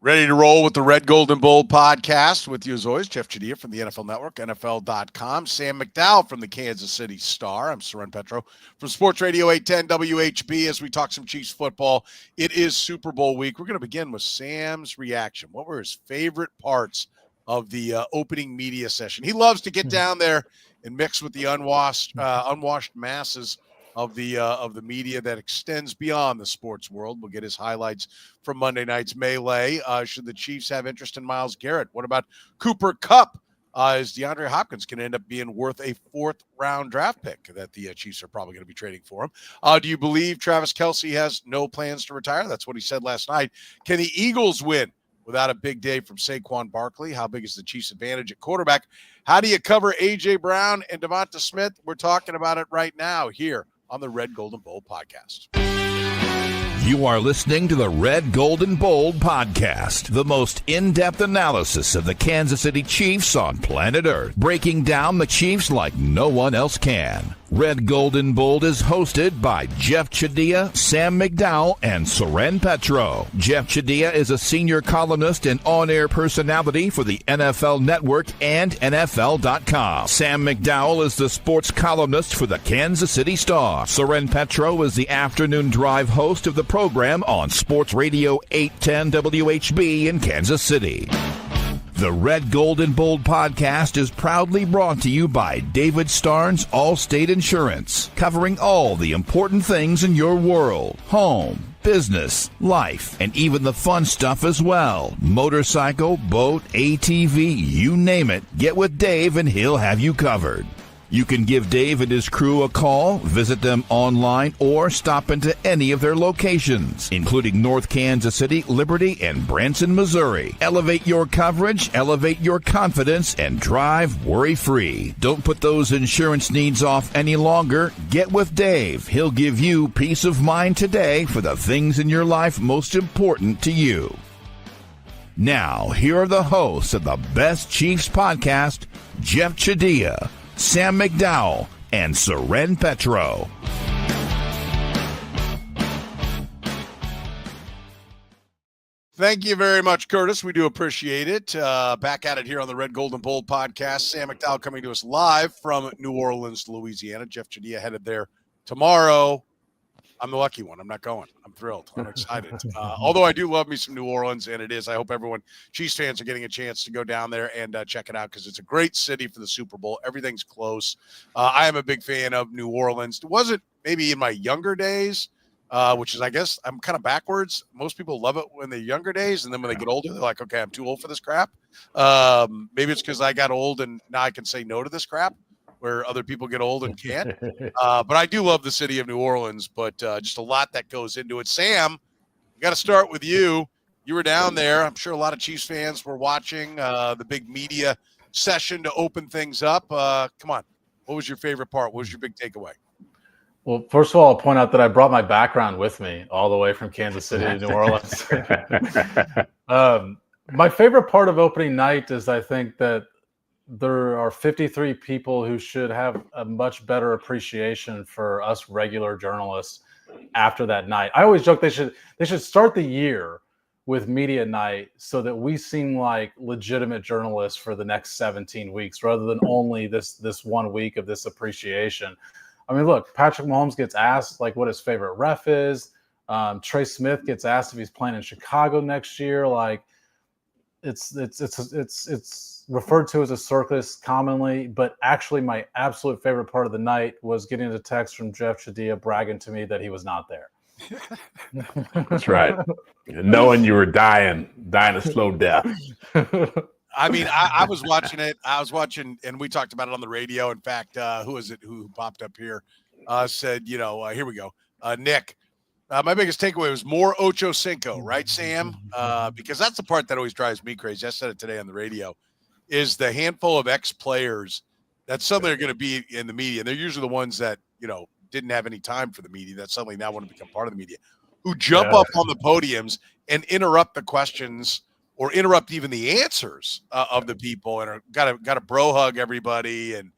Ready to roll with the Red, Gold, and Bold podcast with you as always, Jeff Chadiha from the NFL Network, NFL.com, Sam McDowell from the Kansas City Star. I'm Soren Petro from Sports Radio 810 WHB as we talk some Chiefs football. It is Super Bowl week. We're going to begin with Sam's reaction. What were his favorite parts of the opening media session? He loves to get down there and mix with the unwashed masses of the media that extends beyond the sports world. We'll get his highlights from Monday night's melee. Should the Chiefs have interest in Myles Garrett? What about Cooper Kupp? Is DeAndre Hopkins going to end up being worth a fourth-round draft pick that the Chiefs are probably going to be trading for him? Do you believe Travis Kelce has no plans to retire? That's what he said last night. Can the Eagles win without a big day from Saquon Barkley? How big is the Chiefs' advantage at quarterback? How do you cover A.J. Brown and Devonta Smith? We're talking about it right now here on the Red, Gold, and Bold podcast. You are listening to the Red, Gold, and Bold podcast, the most in-depth analysis of the Kansas City Chiefs on planet Earth, breaking down the Chiefs like no one else can. Red, Gold, and Bold is hosted by Jeff Chadiha, Sam McDowell, and Soren Petro. Jeff Chadiha is a senior columnist and on-air personality for the NFL Network and NFL.com. Sam McDowell is the sports columnist for the Kansas City Star. Soren Petro is the afternoon drive host of the program on Sports Radio 810 WHB in Kansas City. The Red, Gold, and Bold podcast is proudly brought to you by David Starnes Allstate Insurance, covering all the important things in your world: home, business, life, and even the fun stuff as well. Motorcycle, boat, ATV, you name it. Get with Dave and he'll have you covered. You can give Dave and his crew a call, visit them online, or stop into any of their locations, including North Kansas City, Liberty, and Branson, Missouri. Elevate your coverage, elevate your confidence, and drive worry-free. Don't put those insurance needs off any longer. Get with Dave. He'll give you peace of mind today for the things in your life most important to you. Now, here are the hosts of the Best Chiefs podcast, Jeff Chadiha, Sam McDowell, and Soren Petro. Thank you very much, Curtis. We do appreciate it. Back at it here on the Red, Gold, and Bold podcast. Sam McDowell coming to us live from New Orleans, Louisiana. Jeff Chadiha headed there tomorrow. I'm the lucky one. I'm not going. I'm thrilled. I'm excited. Although I do love me some New Orleans, and it is. I hope everyone, Chiefs fans, are getting a chance to go down there and check it out because it's a great city for the Super Bowl. Everything's close. I am a big fan of New Orleans. It wasn't maybe in my younger days, which is, I guess, I'm kind of backwards. Most people love it when they're younger days, and then when they get older, they're like, okay, I'm too old for this crap. Maybe it's because I got old and now I can say no to this crap, where other people get old and can't. But I do love the city of New Orleans, but just a lot that goes into it. Sam, we got to start with you. You were down there. I'm sure a lot of Chiefs fans were watching the big media session to open things up. Come on. What was your favorite part? What was your big takeaway? Well, first of all, I'll point out that I brought my background with me all the way from Kansas City to New Orleans. My favorite part of opening night is I think that there are 53 people who should have a much better appreciation for us regular journalists after that night. I always joke they should start the year with media night so that we seem like legitimate journalists for the next 17 weeks rather than only this 1 week of this appreciation. I mean, look, Patrick Mahomes gets asked like what his favorite ref is. Trey Smith gets asked if he's playing in Chicago next year. Like it's referred to as a circus commonly, but actually my absolute favorite part of the night was getting a text from Jeff Chadiha bragging to me that he was not there. That's right. Knowing you were dying a slow death. I mean, I was watching it. I was watching, and we talked about it on the radio. In fact, who is it who popped up here? Said, here we go. Nick. My biggest takeaway was more Ocho Cinco, right, Sam? Because that's the part that always drives me crazy. I said it today on the radio, is the handful of ex-players that suddenly are going to be in the media. And they're usually the ones that, didn't have any time for the media that suddenly now want to become part of the media, who jump up on the podiums and interrupt the questions or interrupt even the answers of the people and are got to bro hug everybody. And,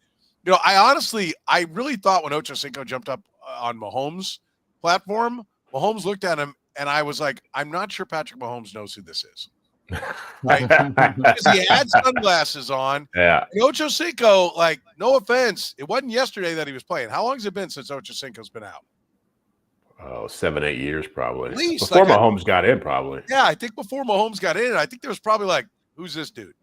I really thought when Ocho Cinco jumped up on Mahomes' platform, Mahomes looked at him, and I was like, I'm not sure Patrick Mahomes knows who this is. Right? Because he had sunglasses on. Yeah. And Ocho Cinco, like, no offense, it wasn't yesterday that he was playing. How long has it been since Ocho Cinco's been out? Oh, 7, 8 years probably. At least. Before Like, Mahomes got in, probably. Yeah, I think before Mahomes got in, I think there was probably like, who's this dude?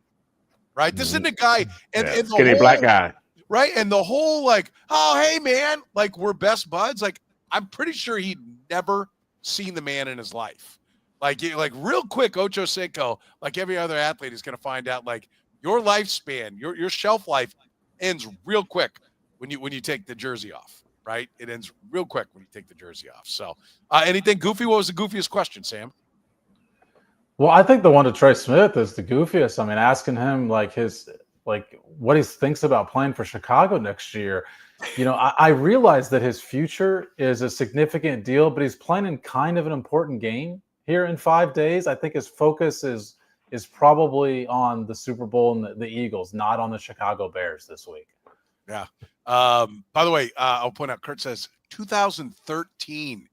Right? This isn't a guy. And the skinny whole, black guy. Right? And the whole like, oh, hey, man, like we're best buds. Like, I'm pretty sure he'd never seen the man in his life. Like real quick, Ocho Cinco, like every other athlete, is going to find out like your lifespan, your shelf life ends real quick when you take the jersey off. Right? It ends real quick when you take the jersey off. So, anything goofy? What was the goofiest question, Sam? Well, I think the one to Trey Smith is the goofiest. I mean, asking him like what he thinks about playing for Chicago next year. You know, I realize that his future is a significant deal, but he's playing in kind of an important game here in 5 days. I think his focus is probably on the Super Bowl and the Eagles, not on the Chicago Bears this week. Yeah. By the way, I'll point out, Kurt says 2013.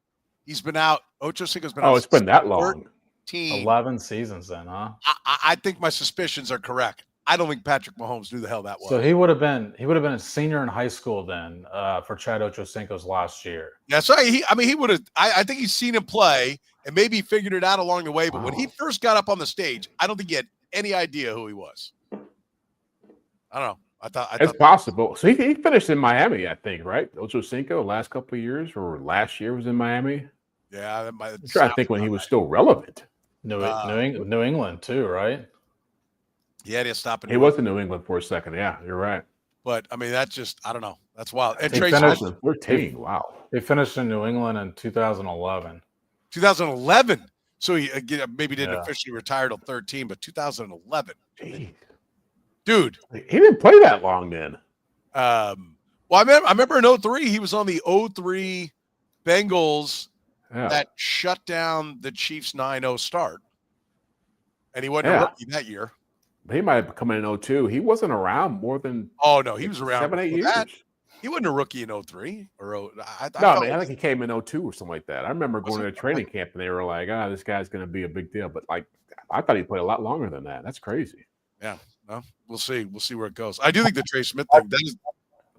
He's been out. Ocho Cinco's been out. Oh, it's been that long. 11 seasons then, huh? I think my suspicions are correct. I don't think Patrick Mahomes knew the hell that was. So he would have been a senior in high school then for Chad Ochocinco's last year. Yeah, so he would have. I think he's seen him play and maybe figured it out along the way. But when he first got up on the stage, I don't think he had any idea who he was. I don't know. I thought it's possible. So he finished in Miami, I think, right? Ocho Cinco, last couple of years, or last year was in Miami. Yeah, I'm trying to think when he was still relevant. New England too, right? Yeah, he stopped. He was in New England for a second. Yeah, you're right. But I mean, that's just I don't know. That's wild. And He Trey finished Smith, 14. Wow. He finished in New England in 2011. 2011. So he maybe didn't Yeah. officially retire till 13, but 2011. Jeez. Dude. He didn't play that long then. Well, I remember in 03, he was on the 03 Bengals that shut down the Chiefs 9-0 start. And he wasn't a rookie that year. He might have come in 02. He wasn't around more than He was around 7, 8 years. That. He wasn't a rookie in 03 or I think he came in 02 or something like that. I remember going to a training camp and they were like, this guy's going to be a big deal. But like, I thought he played a lot longer than that. That's crazy. Yeah. Well, we'll see. We'll see where it goes. I do think the Trey Smith thing.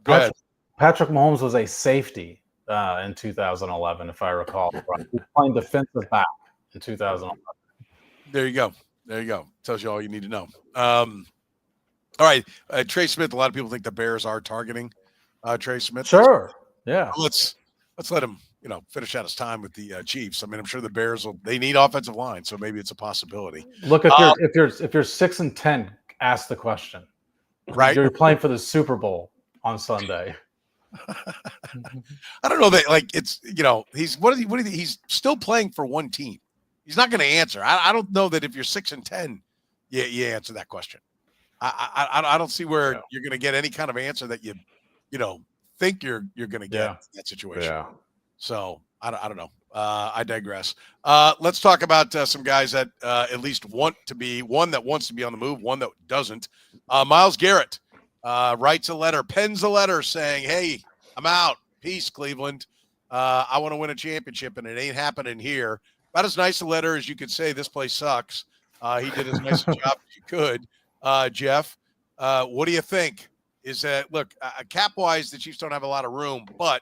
Go ahead. Patrick Mahomes was a safety in 2011, if I recall. Right. He was playing defensive back in 2011. There you go. Tells you all you need to know. All right. Trey Smith, a lot of people think the Bears are targeting Trey Smith. Sure. Yeah. Let's let him, finish out his time with the Chiefs. I mean, I'm sure the Bears they need offensive line, so maybe it's a possibility. Look, if you're 6-10, ask the question. Right. You're playing for the Super Bowl on Sunday. I don't know that it's he's still playing for one team. He's not going to answer. I don't know that if you're 6-10, you answer that question. I don't see where you're going to get any kind of answer that you think you're going to get in that situation. Yeah. So I don't know. I digress. Let's talk about some guys that at least want to be one that wants to be on the move, one that doesn't. Myles Garrett pens a letter saying, "Hey, I'm out. Peace, Cleveland. I want to win a championship, and it ain't happening here." About as nice a letter as you could say. This place sucks. He did as nice a job as you could. Jeff, what do you think? Is that cap wise, the Chiefs don't have a lot of room, but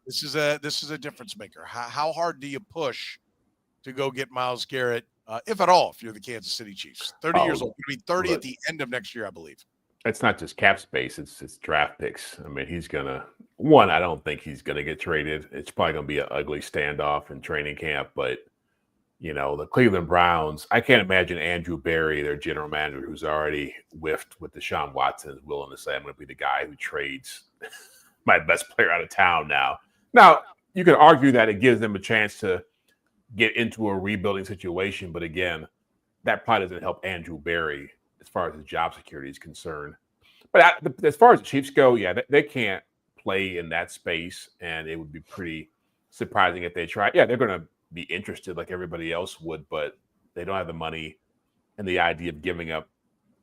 this is a difference maker. How hard do you push to go get Myles Garrett, if at all, if you're the Kansas City Chiefs? 30 years old. He'll be 30 at the end of next year, I believe. It's not just cap space; it's draft picks. I mean, I don't think he's gonna get traded. It's probably gonna be an ugly standoff in training camp. But the Cleveland Browns, I can't imagine Andrew Berry, their general manager, who's already whiffed with Deshaun Watson, is willing to say, "I'm going to be the guy who trades my best player out of town." Now you could argue that it gives them a chance to get into a rebuilding situation, but again, that probably doesn't help Andrew Berry as far as his job security is concerned. But as far as the Chiefs go, they can't play in that space, and it would be pretty surprising if they try. Yeah, they're going to be interested like everybody else would, but they don't have the money, and the idea of giving up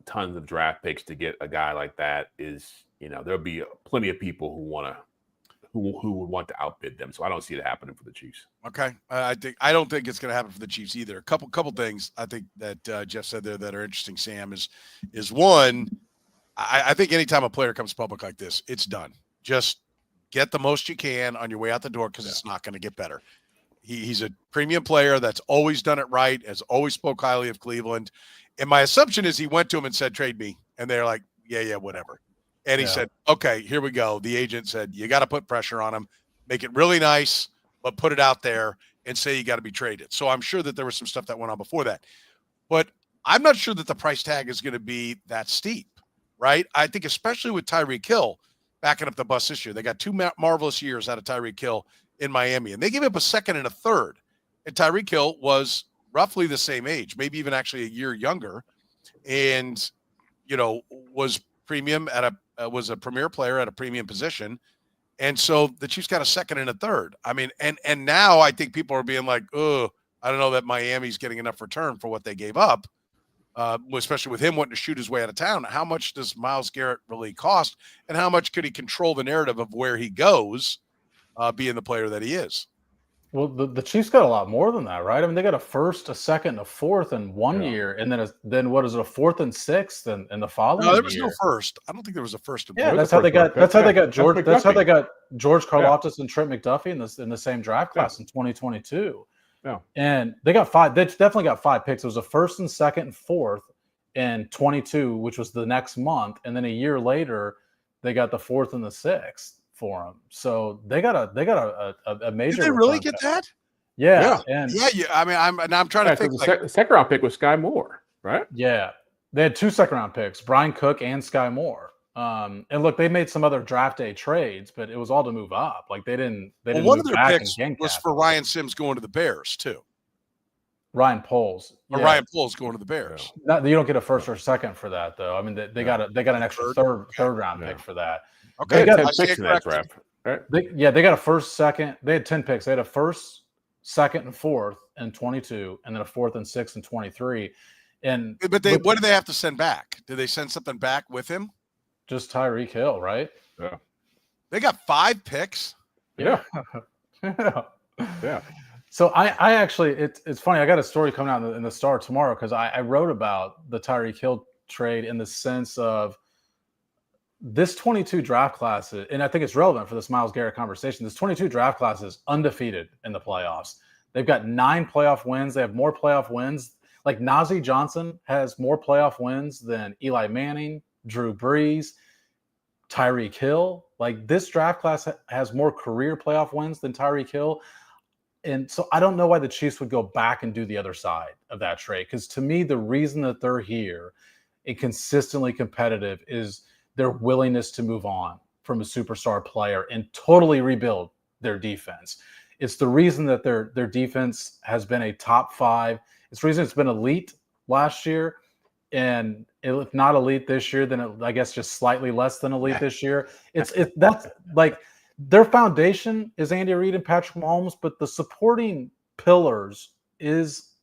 tons of draft picks to get a guy like that is, there'll be plenty of people who would want to outbid them. So I don't see it happening for the Chiefs. Okay, I don't think it's going to happen for the Chiefs either. A couple things I think that Jeff said there that are interesting. Sam is one. I think anytime a player comes public like this, it's done. Just get the most you can on your way out the door because it's not going to get better. He's a premium player that's always done it right, has always spoke highly of Cleveland. And my assumption is he went to him and said, trade me. And they're like, yeah, whatever. And he said, okay, here we go. The agent said, you got to put pressure on him, make it really nice, but put it out there and say you got to be traded. So I'm sure that there was some stuff that went on before that. But I'm not sure that the price tag is going to be that steep, right? I think especially with Tyreek Hill backing up the bus this year. They got two marvelous years out of Tyreek Hill in Miami, and they gave up a second and a third. And Tyreek Hill was roughly the same age, maybe even actually a year younger, and was premium was a premier player at a premium position. And so the Chiefs got a second and a third. I mean, and now I think people are being like, oh, I don't know that Miami's getting enough return for what they gave up, especially with him wanting to shoot his way out of town. How much does Myles Garrett really cost, and how much could he control the narrative of where he goes, being the player that he is? Well, the Chiefs got a lot more than that, right? I mean, they got a first, a second, and a fourth in one year, and then what is it, a fourth and sixth in the following year? No, there was no first. I don't think there was a first. Yeah, that's how they got George. That's how they got George Karlaftis and Trent McDuffie in the same draft class in 2022. Yeah, and they got five. They definitely got 5 picks. It was a first and second and fourth in 22, which was the next month, and then a year later, they got the fourth and the sixth for him. So they got a major. Did they really get that? Yeah. I mean, I'm trying to think. The second round pick was Sky Moore, right? Yeah, they had 2 second round picks, Brian Cook and Sky Moore. And look, they made some other draft day trades, but it was all to move up. Like they didn't. One of their picks was for Ryan Sims going to the Bears too. Ryan Poles. Or Ryan Poles going to the Bears. You don't get a first or second for that, though. I mean, they got an extra third round pick for that. Okay, they got 10 picks in that draft. Right? They got a first, second. They had 10 picks. They had a first, second, and fourth in 22, and then a fourth and sixth in 23. But what do they have to send back? Did they send something back with him? Just Tyreek Hill, right? Yeah. They got 5 picks. Yeah. Yeah. So I actually, it's funny. I got a story coming out in the Star tomorrow because I wrote about the Tyreek Hill trade in the sense of this 22 draft class, and I think it's relevant for this Myles Garrett conversation. This 22 draft class is undefeated in the playoffs. They've got 9 playoff wins. They have more playoff wins. Like Najee Johnson has more playoff wins than Eli Manning, Drew Brees, Tyreek Hill. Like this draft class has more career playoff wins than Tyreek Hill. And so I don't know why the Chiefs would go back and do the other side of that trade. Because to me, the reason that they're here and consistently competitive is their willingness to move on from a superstar player and totally rebuild their defense. It's the reason that their defense has been a top 5. It's the reason it's been elite last year. And if not elite this year, then I guess just slightly less than elite this year. That's like their foundation is Andy Reid and Patrick Mahomes, but the supporting pillars is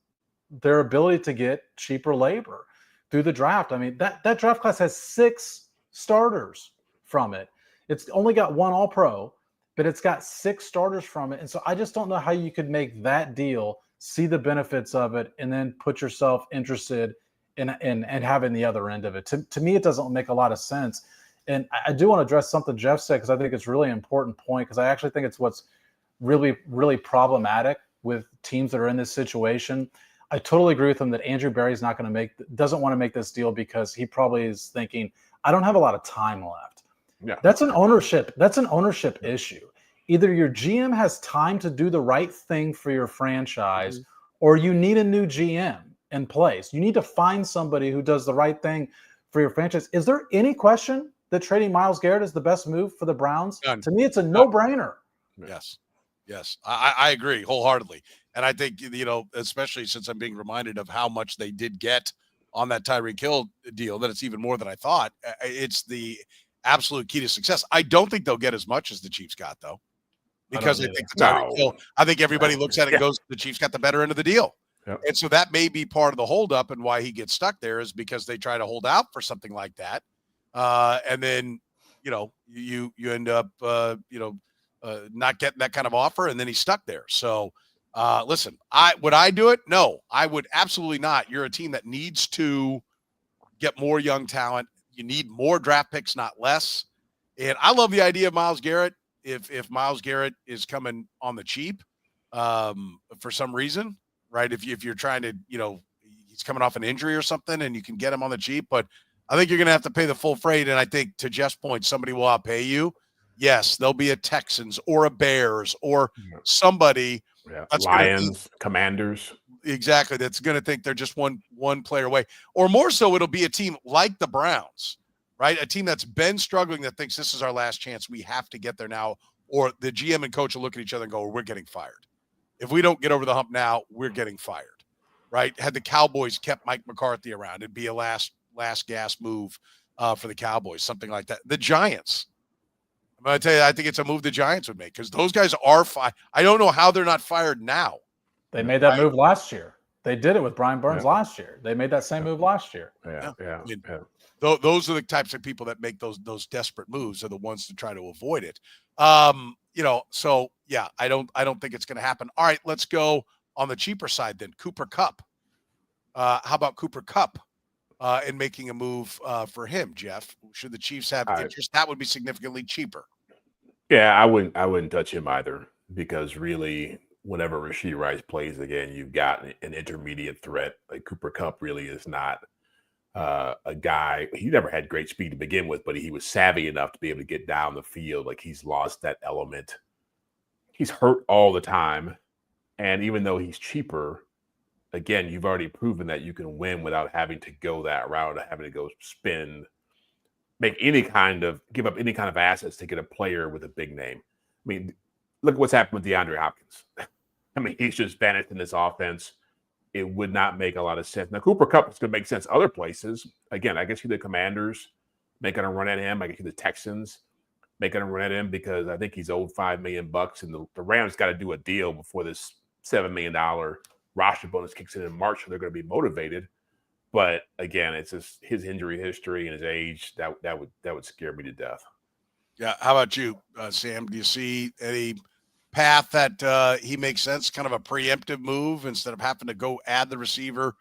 their ability to get cheaper labor through the draft. I mean, that draft class has 6 starters from it. It's only got 1 All-Pro, but it's got 6 starters from it. And so I just don't know how you could make that deal, see the benefits of it, and then put yourself interested in having the other end of it. To me, it doesn't make a lot of sense. And I do want to address something Jeff said because I think it's a really important point because I actually think it's what's really, really problematic with teams that are in this situation. I totally agree with him that Andrew Berry's doesn't want to make this deal because he probably is thinking, I don't have a lot of time left. Yeah. That's an ownership issue. Either your GM has time to do the right thing for your franchise, or you need a new GM in place. You need to find somebody who does the right thing for your franchise. Is there any question that trading Myles Garrett is the best move for the Browns? None. To me, it's a no-brainer. Yes. I agree wholeheartly. And I think, especially since I'm being reminded of how much they did get on that Tyreek Hill deal, that it's even more than I thought. It's the absolute key to success. I don't think they'll get as much as the Chiefs got, though, because I think the Tyreek Hill, I think everybody looks at it and goes, the Chiefs got the better end of the deal. Yep. And so that may be part of the holdup and why he gets stuck there is because they try to hold out for something like that. And then, you end up, not getting that kind of offer, and then he's stuck there. So, listen, would I do it? No, I would absolutely not. You're a team that needs to get more young talent. You need more draft picks, not less. And I love the idea of Myles Garrett. If Myles Garrett is coming on the cheap for some reason, right? If you're trying to, he's coming off an injury or something and you can get him on the cheap, but I think you're going to have to pay the full freight. And I think to Jeff's point, somebody will outpay you. Yes, there'll be a Texans or a Bears or somebody. Yeah. Lions, Commanders. Exactly. That's going to think they're just one player away. Or more so, it'll be a team like the Browns, right? A team that's been struggling that thinks this is our last chance. We have to get there now. Or the GM and coach will look at each other and go, we're getting fired. If we don't get over the hump now, we're getting fired, right? Had the Cowboys kept Mike McCarthy around, it'd be a last gas move for the Cowboys, something like that. The Giants. I'm going to tell you, I think it's a move the Giants would make because those guys are fired. I don't know how they're not fired now. They made that move last year. They did it with Brian Burns last year. They made that same move last year. Yeah. I mean, those are the types of people that make those desperate moves are the ones to try to avoid it. So yeah, I don't think it's going to happen. All right, let's go on the cheaper side then. Cooper Kupp. How about Cooper Kupp in making a move for him, Jeff? Should the Chiefs have interest? That would be significantly cheaper. Yeah, I wouldn't touch him either because really, whenever Rashee Rice plays again, you've got an intermediate threat. Like Cooper Kupp really is not a guy. He never had great speed to begin with, but he was savvy enough to be able to get down the field. Like he's lost that element. He's hurt all the time. And even though he's cheaper, again, you've already proven that you can win without having to go that route, having to go spend, give up any kind of assets to get a player with a big name. I mean, look at what's happened with DeAndre Hopkins. I mean, he's just vanished in this offense. It would not make a lot of sense. Now, Cooper Kupp is going to make sense other places. Again, I can see the Commanders making a run at him. I can see the Texans making a run at him because I think he's owed $5 million, and the Rams got to do a deal before this $7 million roster bonus kicks in March, so they're going to be motivated. But again, it's just his injury history and his age that would scare me to death. Yeah. How about you, Sam? Do you see any path that he makes sense, kind of a preemptive move instead of having to go add the receiver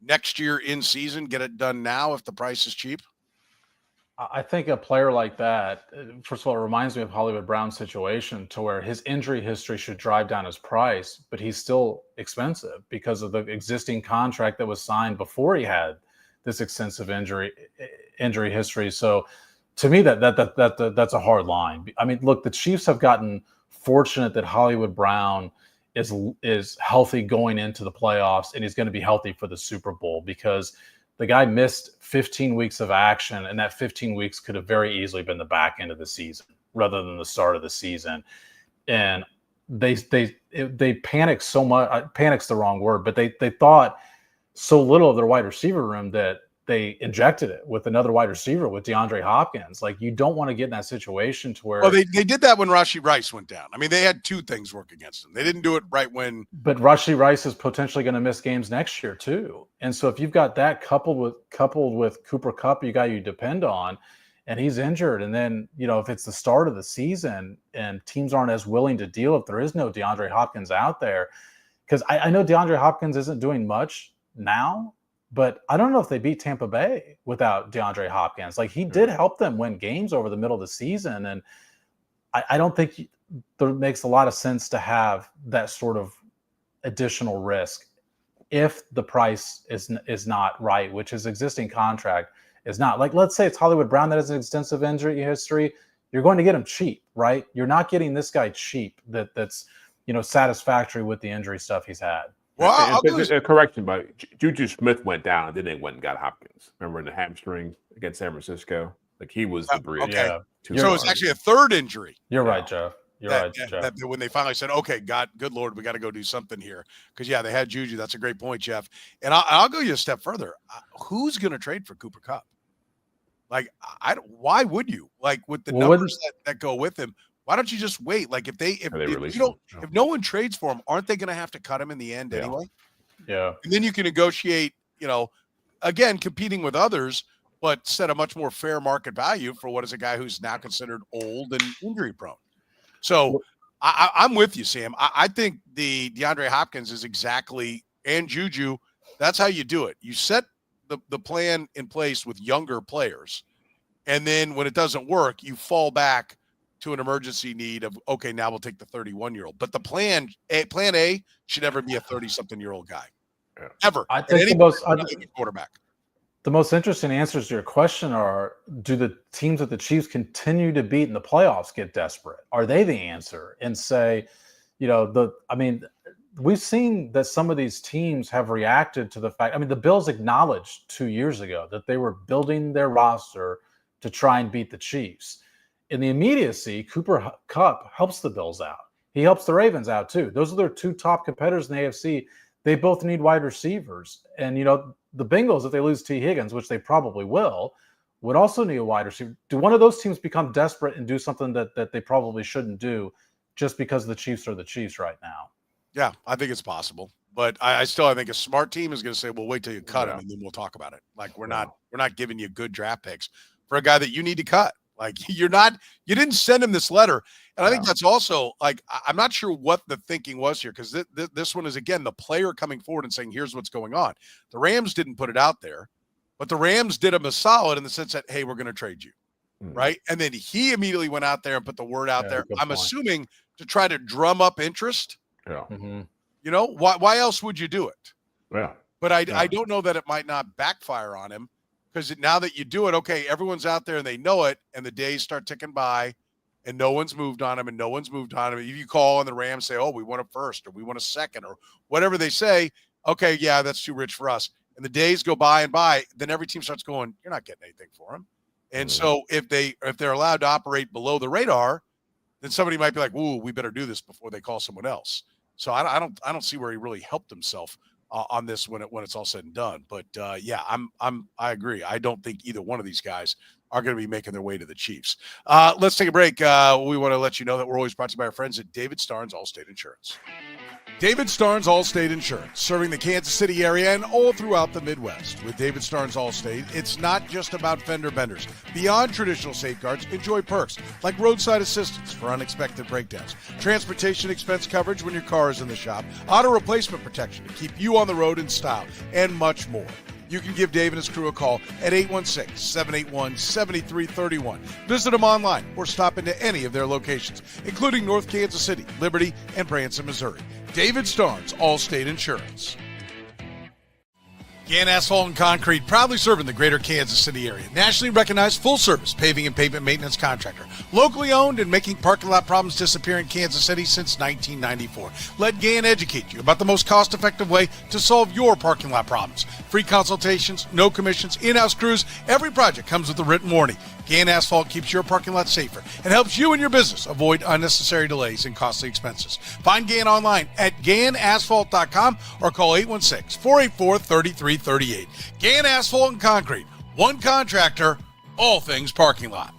next year in season, get it done now if the price is cheap? I think a player like that, first of all, it reminds me of Hollywood Brown's situation to where his injury history should drive down his price, but he's still expensive because of the existing contract that was signed before he had this extensive injury history. So to me, that's a hard line. I mean, look, the Chiefs have gotten fortunate that Hollywood Brown is healthy going into the playoffs, and he's going to be healthy for the Super Bowl because the guy missed 15 weeks of action, and that 15 weeks could have very easily been the back end of the season rather than the start of the season. And they panicked so much. Panic's the wrong word, but they thought so little of their wide receiver room that they injected it with another wide receiver with DeAndre Hopkins. Like, you don't want to get in that situation to where. Well, they did that when Rashee Rice went down. I mean, they had two things work against them. They didn't do it right when. But Rashee Rice is potentially going to miss games next year too. And so if you've got that coupled with Cooper Kupp, you got you depend on, and he's injured, and then if it's the start of the season and teams aren't as willing to deal if there is no DeAndre Hopkins out there, because I know DeAndre Hopkins isn't doing much now. But I don't know if they beat Tampa Bay without DeAndre Hopkins. Like, he did help them win games over the middle of the season. And I don't think there makes a lot of sense to have that sort of additional risk if the price is not right, which his existing contract is not. Like, let's say it's Hollywood Brown that has an extensive injury history. You're going to get him cheap, right? You're not getting this guy cheap that's satisfactory with the injury stuff he's had. Well, correction, but Juju Smith went down, and then they went and got Hopkins. Remember in the hamstring against San Francisco? Like, he was the bridge. Okay. So it's actually a third injury. You're right, Joe. You're right, Jeff. When they finally said, okay, good Lord, we got to go do something here. Because, they had Juju. That's a great point, Jeff. And I'll go you a step further. Who's going to trade for Cooper Kupp? Like, why would you? Like, with the numbers that go with him, why don't you just wait? Like, if no one trades for him, aren't they going to have to cut him in the end anyway? Yeah. And then you can negotiate, again, competing with others, but set a much more fair market value for what is a guy who's now considered old and injury prone. So I'm with you, Sam. I think the DeAndre Hopkins is exactly, and Juju, that's how you do it. You set the plan in place with younger players. And then when it doesn't work, you fall back to an emergency need of, okay, now we'll take the 31-year-old. But the plan A should never be a 30-something-year-old guy. Yeah. Ever. I think the quarterback. The most interesting answers to your question are, do the teams that the Chiefs continue to beat in the playoffs get desperate? Are they the answer? And say, we've seen that some of these teams have reacted to the fact, the Bills acknowledged 2 years ago that they were building their roster to try and beat the Chiefs. In the immediacy, Cooper Kupp helps the Bills out. He helps the Ravens out too. Those are their two top competitors in the AFC. They both need wide receivers. And, the Bengals, if they lose T. Higgins, which they probably will, would also need a wide receiver. Do one of those teams become desperate and do something that they probably shouldn't do just because the Chiefs are the Chiefs right now? Yeah, I think it's possible. But I think a smart team is going to say, well, wait till you cut him and then we'll talk about it. Like we're not giving you good draft picks for a guy that you need to cut. Like you didn't send him this letter. And I think that's also like, I'm not sure what the thinking was here, because this one is, again, the player coming forward and saying, here's what's going on. The Rams didn't put it out there, but the Rams did him a solid in the sense that, hey, we're going to trade you. Right. And then he immediately went out there and put the word out there. I'm assuming to try to drum up interest. Yeah. Mm-hmm. Why else would you do it? Yeah. But I don't know that it might not backfire on him, because now that you do it, okay, everyone's out there and they know it, and the days start ticking by and no one's moved on him. If you call and the Rams say, oh, we want a first or we want a second or whatever they say, okay, yeah, that's too rich for us. And the days go by and by, then every team starts going, you're not getting anything for him. And so if they're allowed to operate below the radar, then somebody might be like, ooh, we better do this before they call someone else. So I don't see where he really helped himself on this when it's all said and done. But I agree. I don't think either one of these guys are going to be making their way to the Chiefs. Let's take a break. We want to let you know that we're always brought to you by our friends at David Starnes Allstate Insurance. David Starnes Allstate Insurance, serving the Kansas City area and all throughout the Midwest. With David Starnes Allstate, it's not just about fender benders. Beyond traditional safeguards, enjoy perks like roadside assistance for unexpected breakdowns, transportation expense coverage when your car is in the shop, auto replacement protection to keep you on the road in style, and much more. You can give Dave and his crew a call at 816-781-7331. Visit them online or stop into any of their locations, including North Kansas City, Liberty, and Branson, Missouri. David Starnes, Allstate Insurance. Gann Asphalt and Concrete, proudly serving the greater Kansas City area. Nationally recognized full-service paving and pavement maintenance contractor. Locally owned and making parking lot problems disappear in Kansas City since 1994. Let Gann educate you about the most cost-effective way to solve your parking lot problems. Free consultations, no commissions, in-house crews. Every project comes with a written warning. Gann Asphalt keeps your parking lot safer and helps you and your business avoid unnecessary delays and costly expenses. Find Gann online at GannAsphalt.com or call 816-484-3338. Gann Asphalt and Concrete. One contractor, all things parking lot.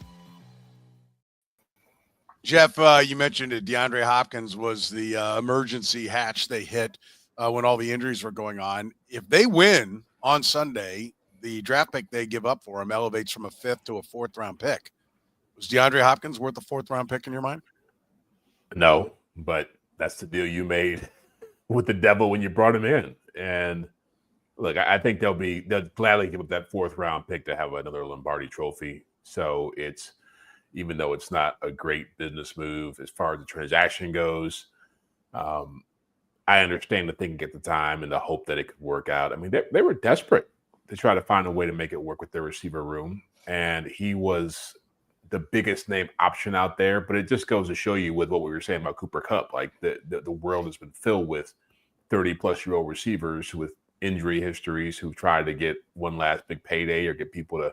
Jeff, you mentioned that DeAndre Hopkins was the emergency hatch they hit when all the injuries were going on. If they win on Sunday, the draft pick they give up for him elevates from a 5th to a 4th round pick. Was DeAndre Hopkins worth a 4th round pick in your mind? No, but that's the deal you made with the devil when you brought him in. And look, I think they'll gladly give up that 4th round pick to have another Lombardi trophy. So it's, even though it's not a great business move as far as the transaction goes, I understand the thinking at the time and the hope that it could work out. I mean, they were desperate to try to find a way to make it work with their receiver room. And he was the biggest name option out there. But it just goes to show you with what we were saying about Cooper Kupp, like the world has been filled with 30-plus-year-old receivers with injury histories who try to get one last big payday or get people to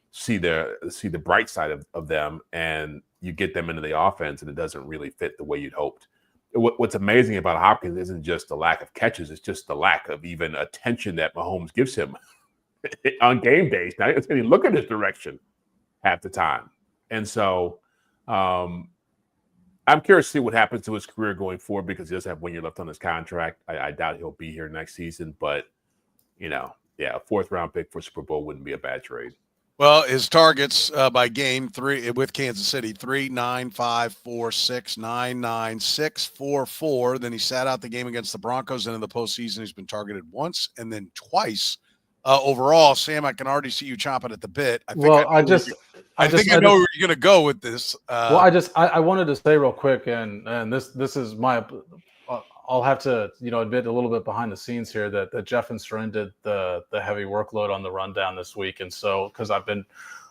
see the bright side of them. And you get them into the offense and it doesn't really fit the way you'd hoped. What's amazing about Hopkins isn't just the lack of catches. It's just the lack of even attention that Mahomes gives him on game days. Now he's going to look in his direction half the time. And so I'm curious to see what happens to his career going forward, because he does have 1 year left on his contract. I doubt he'll be here next season, but a 4th round pick for Super Bowl wouldn't be a bad trade. Well, his targets by game three with Kansas City 3, 9, 5, 4, 6, 9, 9, 6, 4, 4. Then he sat out the game against the Broncos, and in the postseason, he's been targeted once and then twice. Overall, Sam, I can already see you chomping at the bit. I think I know where you're going to go with this. I wanted to say real quick, and this is my. I'll have to, admit a little bit behind the scenes here that Jeff and Soren did the heavy workload on the rundown this week. And so, because I've been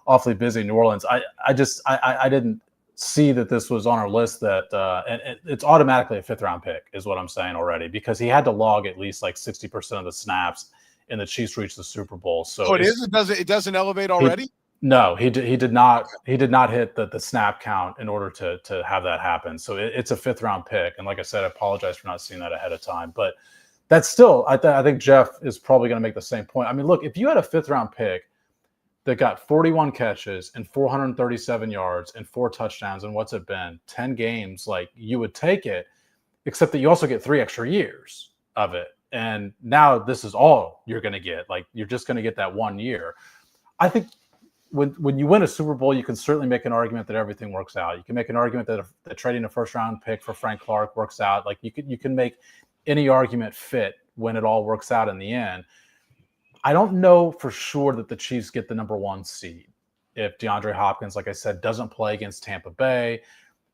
awfully busy in New Orleans, I didn't see that this was on our list and it's automatically a 5th round pick is what I'm saying already, because he had to log at least like 60% of the snaps and the Chiefs reached the Super Bowl. So it doesn't elevate already? No, he did not hit the snap count in order to have that happen. So it's a 5th round pick. And like I said, I apologize for not seeing that ahead of time. But that's still, I think Jeff is probably going to make the same point. I mean, look, if you had a 5th round pick that got 41 catches and 437 yards and 4 touchdowns and what's it been, 10 games, like you would take it, except that you also get 3 extra years of it. And now this is all you're going to get. Like you're just going to get that 1 year. I think when you win a Super Bowl, you can certainly make an argument that everything works out. You can make an argument that trading a 1st round pick for Frank Clark works out. Like you can make any argument fit when it all works out in the end. I don't know for sure that the Chiefs get the number 1 seed if DeAndre Hopkins, like I said, doesn't play against Tampa Bay,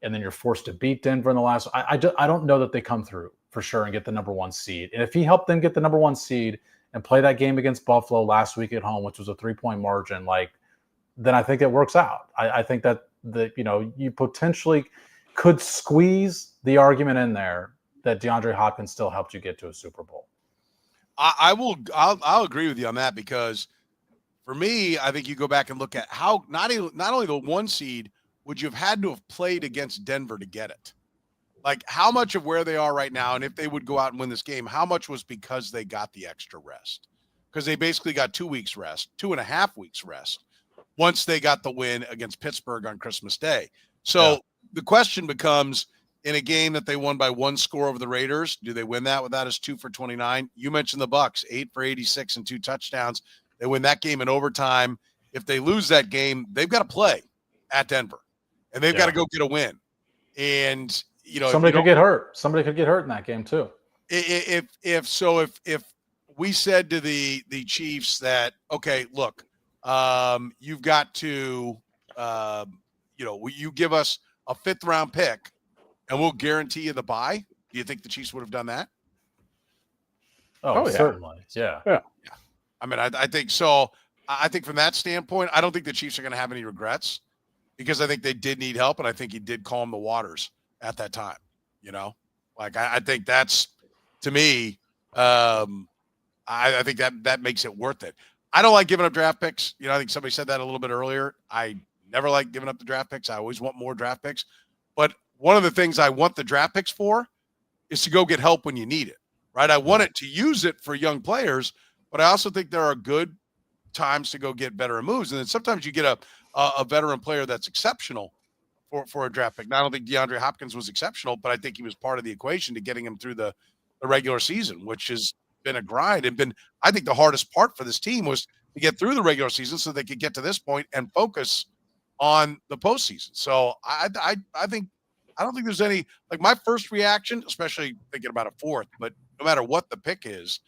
and then you're forced to beat Denver in the last. I don't know that they come through for sure and get the number 1 seed. And if he helped them get the number 1 seed and play that game against Buffalo last week at home, which was a 3-point margin, then I think it works out. I think that you potentially could squeeze the argument in there that DeAndre Hopkins still helped you get to a Super Bowl. I'll agree with you on that, because for me, I think you go back and look at how not only the 1 seed would you have had to have played against Denver to get it. Like how much of where they are right now, and if they would go out and win this game, how much was because they got the extra rest? Because they basically got 2 weeks rest, 2.5 weeks rest, once they got the win against Pittsburgh on Christmas Day. So The question becomes, in a game that they won by 1 score over the Raiders, do they win that without his 2 for 29? You mentioned the Bucs, 8 for 86 and 2 touchdowns. They win that game in overtime. If they lose that game, they've got to play at Denver, and they've got to go get a win. And somebody could get hurt. Somebody could get hurt in that game too. If we said to the Chiefs that, okay, look, you've got to, you give us a 5th round pick and we'll guarantee you the bye. Do you think the Chiefs would have done that? Oh yeah. Certainly. Yeah. I mean, I think so. I think from that standpoint, I don't think the Chiefs are going to have any regrets, because I think they did need help. And I think he did calm the waters at that time, I think that's, to me, I think that makes it worth it. I don't like giving up draft picks. I think somebody said that a little bit earlier. I never like giving up the draft picks. I always want more draft picks. But one of the things I want the draft picks for is to go get help when you need it, right? I want it to use it for young players, but I also think there are good times to go get veteran moves. And then sometimes you get a veteran player that's exceptional for a draft pick. Now, I don't think DeAndre Hopkins was exceptional, but I think he was part of the equation to getting him through the regular season, which has been a grind and been, I think, the hardest part for this team was to get through the regular season so they could get to this point and focus on the postseason. So I think, I don't think there's any, my first reaction, especially thinking about a 4th, but no matter what the pick is,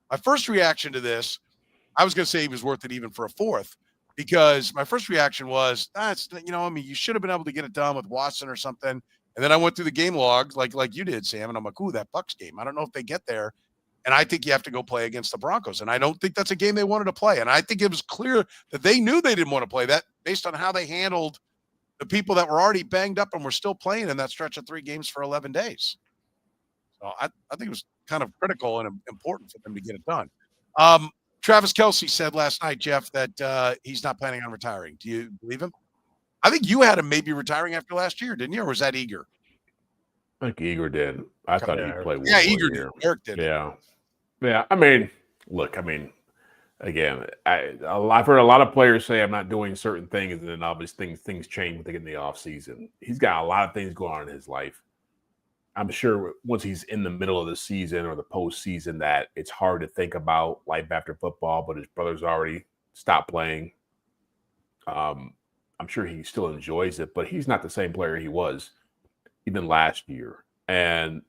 my first reaction to this, I was going to say he was worth it even for a 4th, because my first reaction was, you should have been able to get it done with Watson or something. And then I went through the game logs like you did, Sam, and I'm like, ooh, that Bucs game. I don't know if they get there. And I think you have to go play against the Broncos. And I don't think that's a game they wanted to play. And I think it was clear that they knew they didn't want to play that based on how they handled the people that were already banged up and were still playing in that stretch of 3 games for 11 days. So I think it was kind of critical and important for them to get it done. Travis Kelce said last night, Jeff, that he's not planning on retiring. Do you believe him? I think you had him maybe retiring after last year, didn't you? Or was that Eager? I think Eager did. I thought he'd play one more Eager year. did. Eric did. Yeah. I mean, look, again, I've heard a lot of players say I'm not doing certain things, and then obviously things change when they get in the offseason. He's got a lot of things going on in his life. I'm sure once he's in the middle of the season or the postseason that it's hard to think about life after football, but his brother's already stopped playing. I'm sure he still enjoys it, but he's not the same player he was even last year. And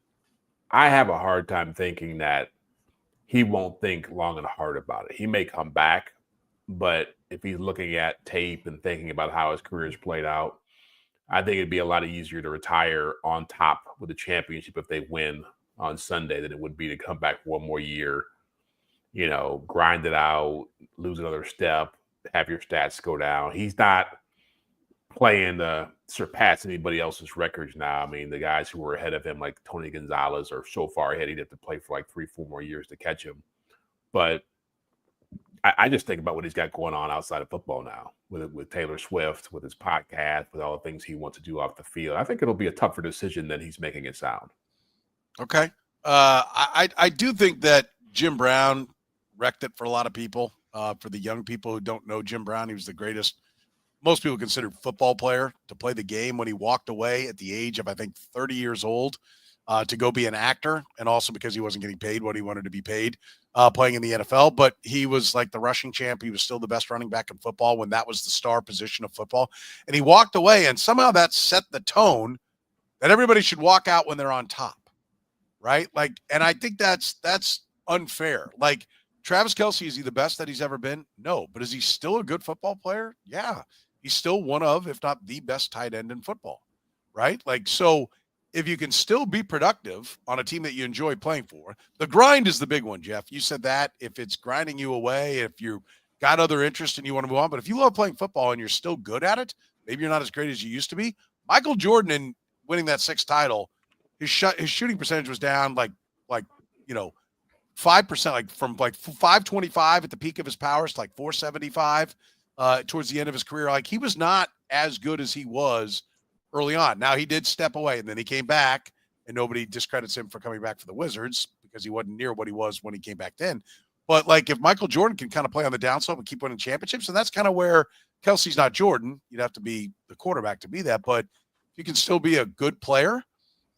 I have a hard time thinking that he won't think long and hard about it. He may come back, but if he's looking at tape and thinking about how his career has played out, I think it'd be a lot easier to retire on top with a championship if they win on Sunday than it would be to come back one more year, grind it out, lose another step, have your stats go down. He's not playing to surpass anybody else's records now. I mean, the guys who were ahead of him, like Tony Gonzalez, are so far ahead he'd have to play for like 3-4 more years to catch him. But I just think about what he's got going on outside of football now with Taylor Swift, with his podcast, with all the things he wants to do off the field. I think it'll be a tougher decision than he's making it sound. Okay. I do think that Jim Brown wrecked it for a lot of people. For the young people who don't know Jim Brown, he was the greatest, most people consider, football player to play the game when he walked away at the age of, I think, 30 years old to go be an actor, and also because he wasn't getting paid what he wanted to be paid playing in the NFL. But he was like the rushing champ. He was still the best running back in football when that was the star position of football. And he walked away, and somehow that set the tone that everybody should walk out when they're on top, right? Like, and I think that's unfair. Like, Travis Kelce, is he the best that he's ever been? No. But is he still a good football player? Yeah. He's still one of, if not the best tight end in football, right? Like, so if you can still be productive on a team that you enjoy playing for, the grind is the big one, Jeff. You said that. If it's grinding you away, if you got other interests and you want to move on, but if you love playing football and you're still good at it, maybe you're not as great as you used to be. Michael Jordan, in winning that 6th title, his shooting percentage was down like 5%, like from like 525 at the peak of his powers to like 475 towards the end of his career. Like, he was not as good as he was early on. Now, he did step away, and then he came back, and nobody discredits him for coming back for the Wizards because he wasn't near what he was when he came back then. But like, if Michael Jordan can kind of play on the downslope and keep winning championships, and that's kind of where Kelce's not Jordan. You'd have to be the quarterback to be that. But you can still be a good player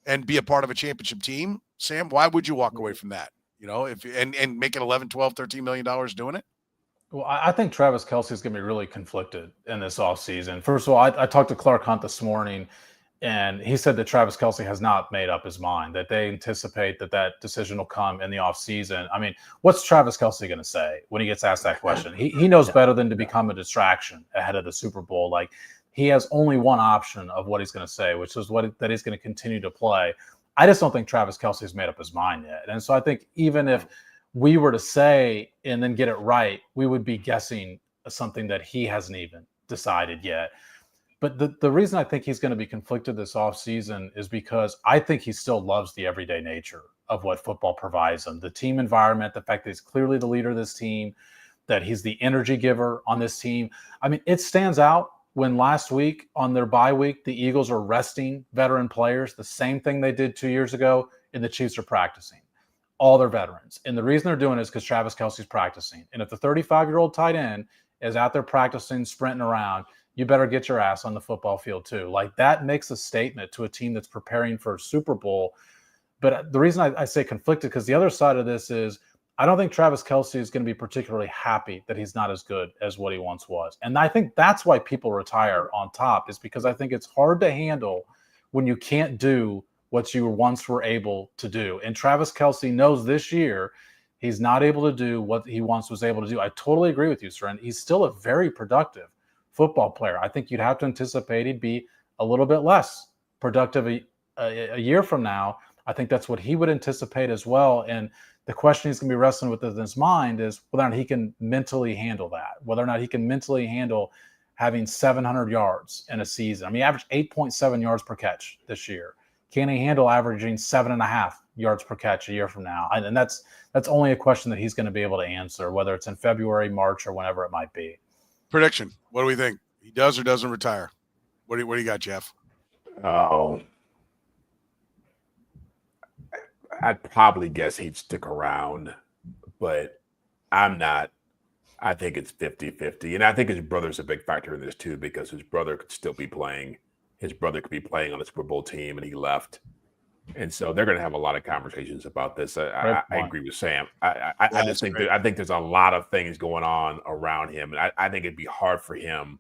and be a part of a championship team. Sam, why would you walk away from that? If and making $11, $12, $13 million doing it? Well, I think Travis Kelce is going to be really conflicted in this offseason. First of all, I talked to Clark Hunt this morning, and he said that Travis Kelce has not made up his mind, that they anticipate that decision will come in the offseason. I mean, what's Travis Kelce going to say when he gets asked that question? He knows better than to become a distraction ahead of the Super Bowl. Like, he has only one option of what he's going to say, which is that he's going to continue to play. I just don't think Travis Kelce has made up his mind yet. And so I think even if we were to say and then get it right, we would be guessing something that he hasn't even decided yet. But the reason I think he's going to be conflicted this offseason is because I think he still loves the everyday nature of what football provides him. The team environment, the fact that he's clearly the leader of this team, that he's the energy giver on this team. I mean, it stands out when last week on their bye week, the Eagles are resting veteran players, the same thing they did 2 years ago, and the Chiefs are practicing all their veterans. And the reason they're doing it is because Travis Kelce's practicing. And if the 35-year-old tight end is out there practicing, sprinting around, you better get your ass on the football field too. Like, that makes a statement to a team that's preparing for a Super Bowl. But the reason I say conflicted, because the other side of this is I don't think Travis Kelce is going to be particularly happy that he's not as good as what he once was. And I think that's why people retire on top, is because I think it's hard to handle when you can't do what you once were able to do. And Travis Kelce knows this year he's not able to do what he once was able to do. I totally agree with you, Soren. He's still a very productive football player. I think you'd have to anticipate he'd be a little bit less productive a year from now. I think that's what he would anticipate as well. And the question he's going to be wrestling with in his mind is whether or not he can mentally handle that, whether or not he can mentally handle having 700 yards in a season. I mean, he averaged 8.7 yards per catch this year. Can he handle averaging 7.5 yards per catch a year from now? And that's only a question that he's going to be able to answer, whether it's in February, March, or whenever it might be. Prediction. What do we think? He does or doesn't retire? What do you got, Jeff? Oh, I'd probably guess he'd stick around, but I'm not. I think it's 50-50. And I think his brother's a big factor in this too, because his brother could still be playing. His brother could be playing on the Super Bowl team, and he left. And so they're going to have a lot of conversations about this. I agree with Sam. I just think I think there's a lot of things going on around him. And I think it'd be hard for him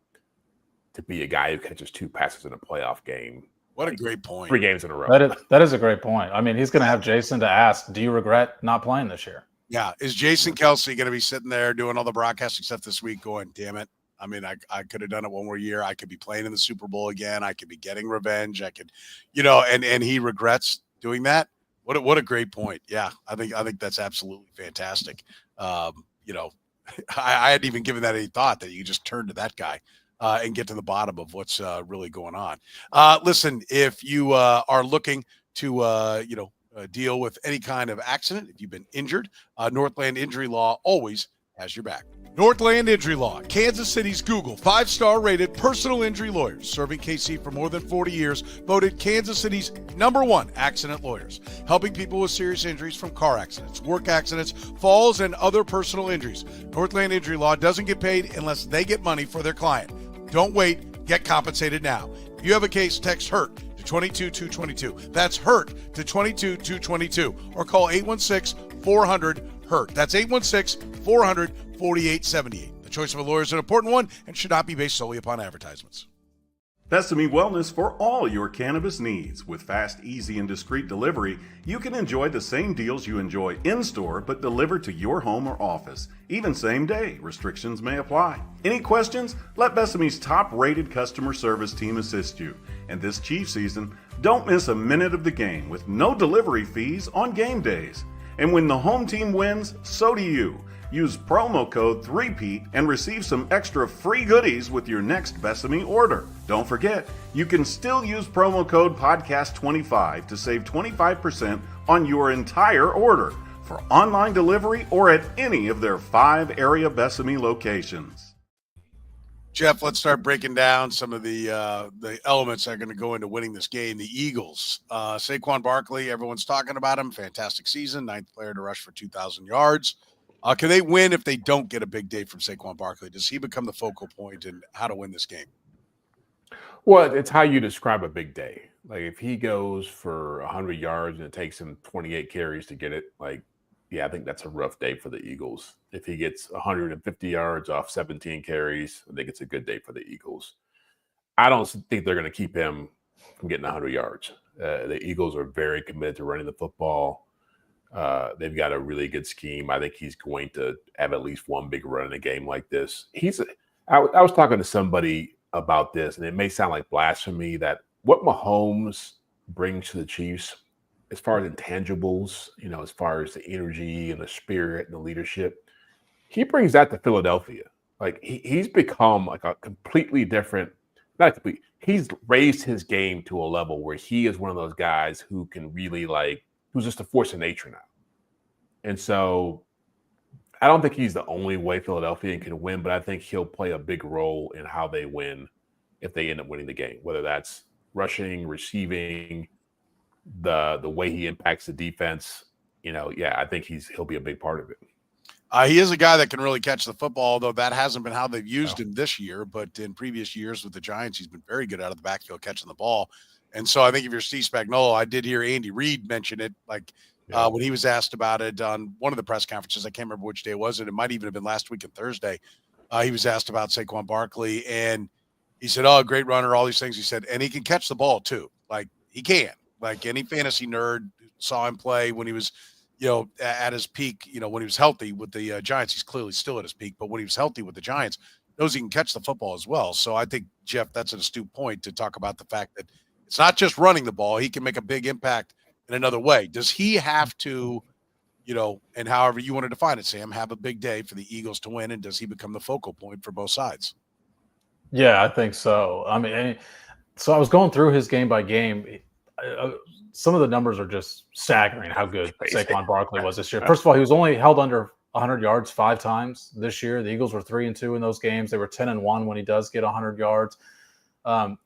to be a guy who catches 2 passes in a playoff game. What a great point. 3 games in a row. That is a great point. I mean, he's going to have Jason to ask, do you regret not playing this year? Yeah. Is Jason Kelce going to be sitting there doing all the broadcasting stuff this week going, damn it? I mean, I could have done it one more year. I could be playing in the Super Bowl again. I could be getting revenge. I could, and he regrets doing that. What a great point. Yeah. I think that's absolutely fantastic. I hadn't even given that any thought that you just turn to that guy and get to the bottom of what's really going on. Listen, if you are looking to, deal with any kind of accident, if you've been injured, Northland Injury Law always has your back. Northland Injury Law, Kansas City's Google 5-star rated personal injury lawyers, serving KC for more than 40 years, voted Kansas City's #1 accident lawyers, helping people with serious injuries from car accidents, work accidents, falls, and other personal injuries. Northland Injury Law doesn't get paid unless they get money for their client. Don't wait, get compensated now. If you have a case, text HURT to 22222. That's HURT to 22222, or call 816-400-HURT. That's 816-400-4878. The choice of a lawyer is an important one and should not be based solely upon advertisements. Besame Wellness for all your cannabis needs. With fast, easy, and discreet delivery, you can enjoy the same deals you enjoy in-store, but delivered to your home or office. Even same day. Restrictions may apply. Any questions? Let Besame's top-rated customer service team assist you. And this Chiefs season, don't miss a minute of the game with no delivery fees on game days. And when the home team wins, so do you. Use promo code 3PEAT and receive some extra free goodies with your next Besame order. Don't forget, you can still use promo code podcast25 to save 25% on your entire order for online delivery or at any of their 5 area Besame locations. Jeff, let's start breaking down some of the elements that are going to go into winning this game. The Eagles, Saquon Barkley, everyone's talking about him. Fantastic season, 9th player to rush for 2,000 yards. Can they win if they don't get a big day from Saquon Barkley? Does he become the focal point in how to win this game? Well, it's how you describe a big day. Like if he goes for 100 yards and it takes him 28 carries to get it, I think that's a rough day for the Eagles. If he gets 150 yards off 17 carries, I think it's a good day for the Eagles. I don't think they're going to keep him from getting 100 yards. The Eagles are very committed to running the football. They've got a really good scheme. I think he's going to have at least one big run in a game like this. I was talking to somebody about this, and it may sound like blasphemy that what Mahomes brings to the Chiefs as far as intangibles, as far as the energy and the spirit and the leadership, he brings that to Philadelphia. Like he's become like a completely different, not complete, he's raised his game to a level where he is one of those guys who can really who's just a force of nature now. And so I don't think he's the only way Philadelphia can win, but I think he'll play a big role in how they win if they end up winning the game, whether that's rushing, receiving, the way he impacts the defense. I think he'll be a big part of it. He is a guy that can really catch the football, although that hasn't been how they've used him this year. But in previous years with the Giants, he's been very good out of the backfield catching the ball. And so I think if you're Steve Spagnuolo, I did hear Andy Reid mention it, when he was asked about it on one of the press conferences. I can't remember which day it was. It might even have been last week on Thursday. He was asked about Saquon Barkley, and he said, "Oh, great runner, all these things." He said, and he can catch the ball too. He can. Any fantasy nerd saw him play when he was, at his peak. When he was healthy with the Giants, he's clearly still at his peak. But when he was healthy with the Giants, knows he can catch the football as well. So I think, Jeff, that's an astute point to talk about the fact that it's not just running the ball. He can make a big impact in another way. Does he have to, and however you want to define it, Sam, have a big day for the Eagles to win? And does he become the focal point for both sides? Yeah, I think so. I mean, so I was going through his game by game. Some of the numbers are just staggering how good Saquon Barkley was this year. First of all, he was only held under 100 yards 5 times this year. The Eagles were 3-2 in those games. They were 10-1 when he does get 100 yards.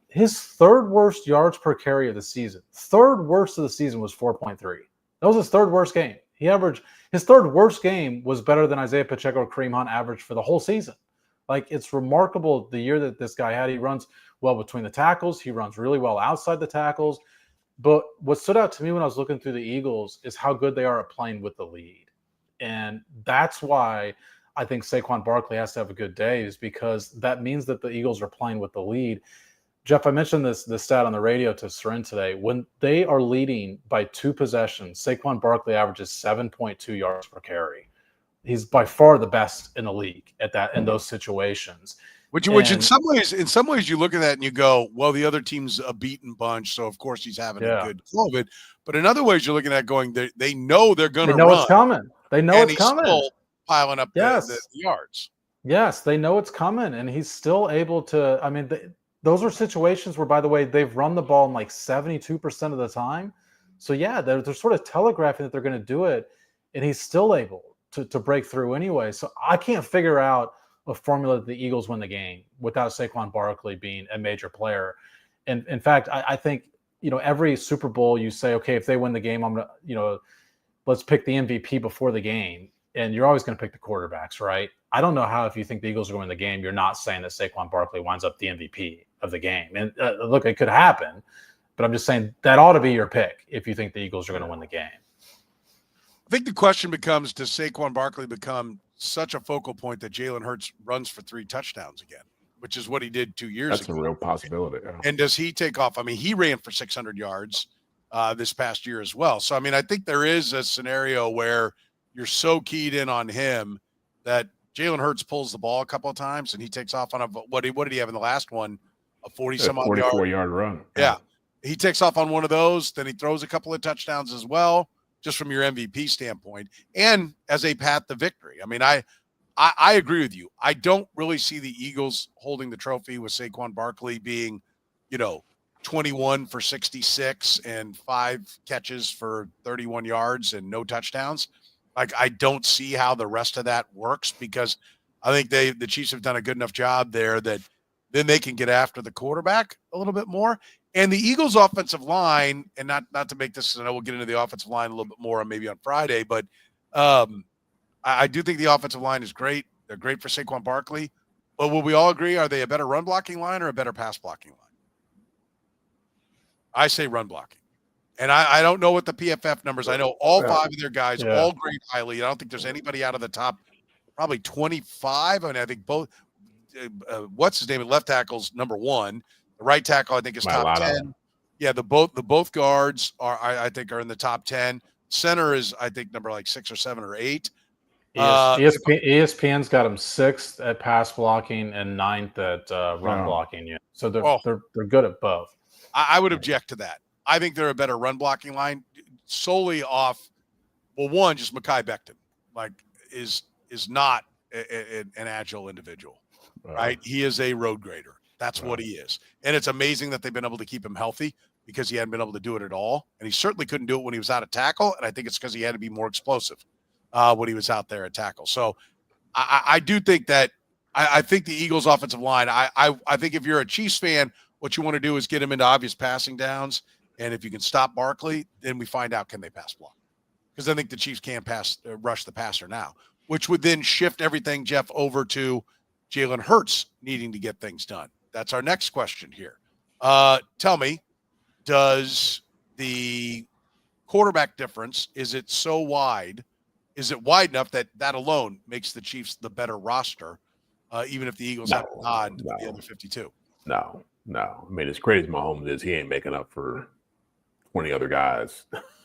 His third worst yards per carry of the season. Third worst of the season was 4.3. That was his third worst game. His third worst game was better than Isaiah Pacheco or Kareem Hunt average for the whole season. It's remarkable the year that this guy had. He runs well between the tackles. He runs really well outside the tackles. But what stood out to me when I was looking through the Eagles is how good they are at playing with the lead. And that's why I think Saquon Barkley has to have a good day is because that means that the Eagles are playing with the lead. Jeff, I mentioned this stat on the radio to Soren today. When they are leading by 2 possessions, Saquon Barkley averages 7.2 yards per carry. He's by far the best in the league in those situations. Which in some ways you look at that and you go, well, the other team's a beaten bunch, so of course he's having a good flow of it. But in other ways, you're looking at going, they know they're going to run. They know it's coming. They know it's coming. Still piling up the yards. Yes, they know it's coming, and he's still able to. I mean, those are situations where, by the way, they've run the ball in like 72% of the time. So yeah, they're sort of telegraphing that they're going to do it, and he's still able to break through anyway. So I can't figure out a formula that the Eagles win the game without Saquon Barkley being a major player. And in fact, I think, every Super Bowl you say, okay, if they win the game, I'm going to, let's pick the MVP before the game. And you're always going to pick the quarterbacks, right? I don't know how, if you think the Eagles are going to win the game, you're not saying that Saquon Barkley winds up the MVP of the game. And look, it could happen, but I'm just saying that ought to be your pick if you think the Eagles are going to win the game. I think the question becomes, does Saquon Barkley become such a focal point that Jalen Hurts runs for 3 touchdowns again, which is what he did 2 years ago? That's a real possibility. Yeah. And does he take off? I mean, he ran for 600 yards this past year as well. So, I mean, I think there is a scenario where you're so keyed in on him that Jalen Hurts pulls the ball a couple of times and he takes off on what did he have in the last one? A 44-yard run. Yeah. He takes off on one of those. Then he throws a couple of touchdowns as well, just from your MVP standpoint and as a path to victory. I mean, I agree with you. I don't really see the Eagles holding the trophy with Saquon Barkley being, 21 for 66 and 5 catches for 31 yards and no touchdowns. Like, I don't see how the rest of that works, because I think the Chiefs have done a good enough job there that then they can get after the quarterback a little bit more. And the Eagles' offensive line, and not to make this, and I will get into the offensive line a little bit more maybe on Friday, but I do think the offensive line is great. They're great for Saquon Barkley. But will we all agree, are they a better run blocking line or a better pass blocking line? I say run blocking. And I don't know what the PFF numbers. I know all 5 of their guys all grade highly. I don't think there's anybody out of the top probably 25. I mean, I think both what's his name at left tackle's number 1. The right tackle, I think, is top 10. Yeah, the both guards I think are in the top 10. Center is, I think, number like 6 or 7 or 8. ESPN's got him 6th at pass blocking and 9th at run blocking. Yeah, so they're good at both. I would object to that. I think they're a better run blocking line solely off. Well, one, just Mekhi Becton, like, is not an agile individual, right? He is a road grader. That's what he is. And it's amazing that they've been able to keep him healthy, because he hadn't been able to do it at all. And he certainly couldn't do it when he was out of tackle. And I think it's because he had to be more explosive when he was out there at tackle. So I do think that I think the Eagles offensive line, I think if you're a Chiefs fan, what you want to do is get him into obvious passing downs. And if you can stop Barkley, then we find out, can they pass block? Because I think the Chiefs can rush the passer now, which would then shift everything, Jeff, over to Jalen Hurts needing to get things done. That's our next question here. Tell me, does the quarterback difference, is it so wide? Is it wide enough that alone makes the Chiefs the better roster, even if the Eagles have to nod to the other 52? No. I mean, as great as Mahomes is, he ain't making up for 20 other guys.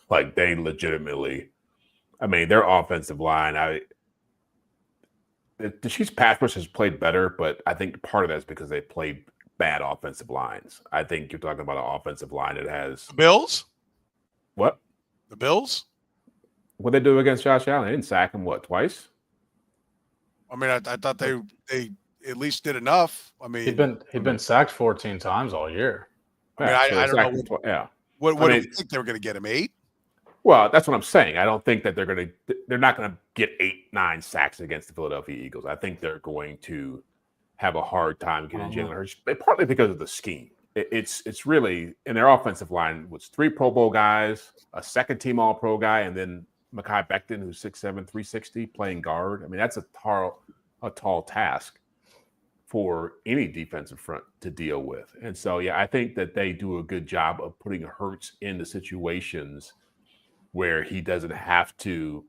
Like, they legitimately, I mean, their offensive line, the Chiefs' pass rush has played better, but I think part of that is because they played bad offensive lines. I think you're talking about an offensive line that has the Bills. What? The Bills? What they do against Josh Allen? They didn't sack him, twice? I mean, I thought they at least did enough. I mean, he'd been sacked 14 times all year. I mean, I don't know. What do you think they were going to get him 8? Well, that's what I'm saying. I don't think that they're not going to get 8-9 sacks against the Philadelphia Eagles. I think they're going to have a hard time getting Jalen Hurts, partly because of the scheme. It's really, in their offensive line, was 3 Pro Bowl guys, a second-team All-Pro guy, and then Mekhi Becton, who's 6'7", 360, playing guard. I mean, that's a tall task for any defensive front to deal with. And so, yeah, I think that they do a good job of putting Hurts into situations where he doesn't have to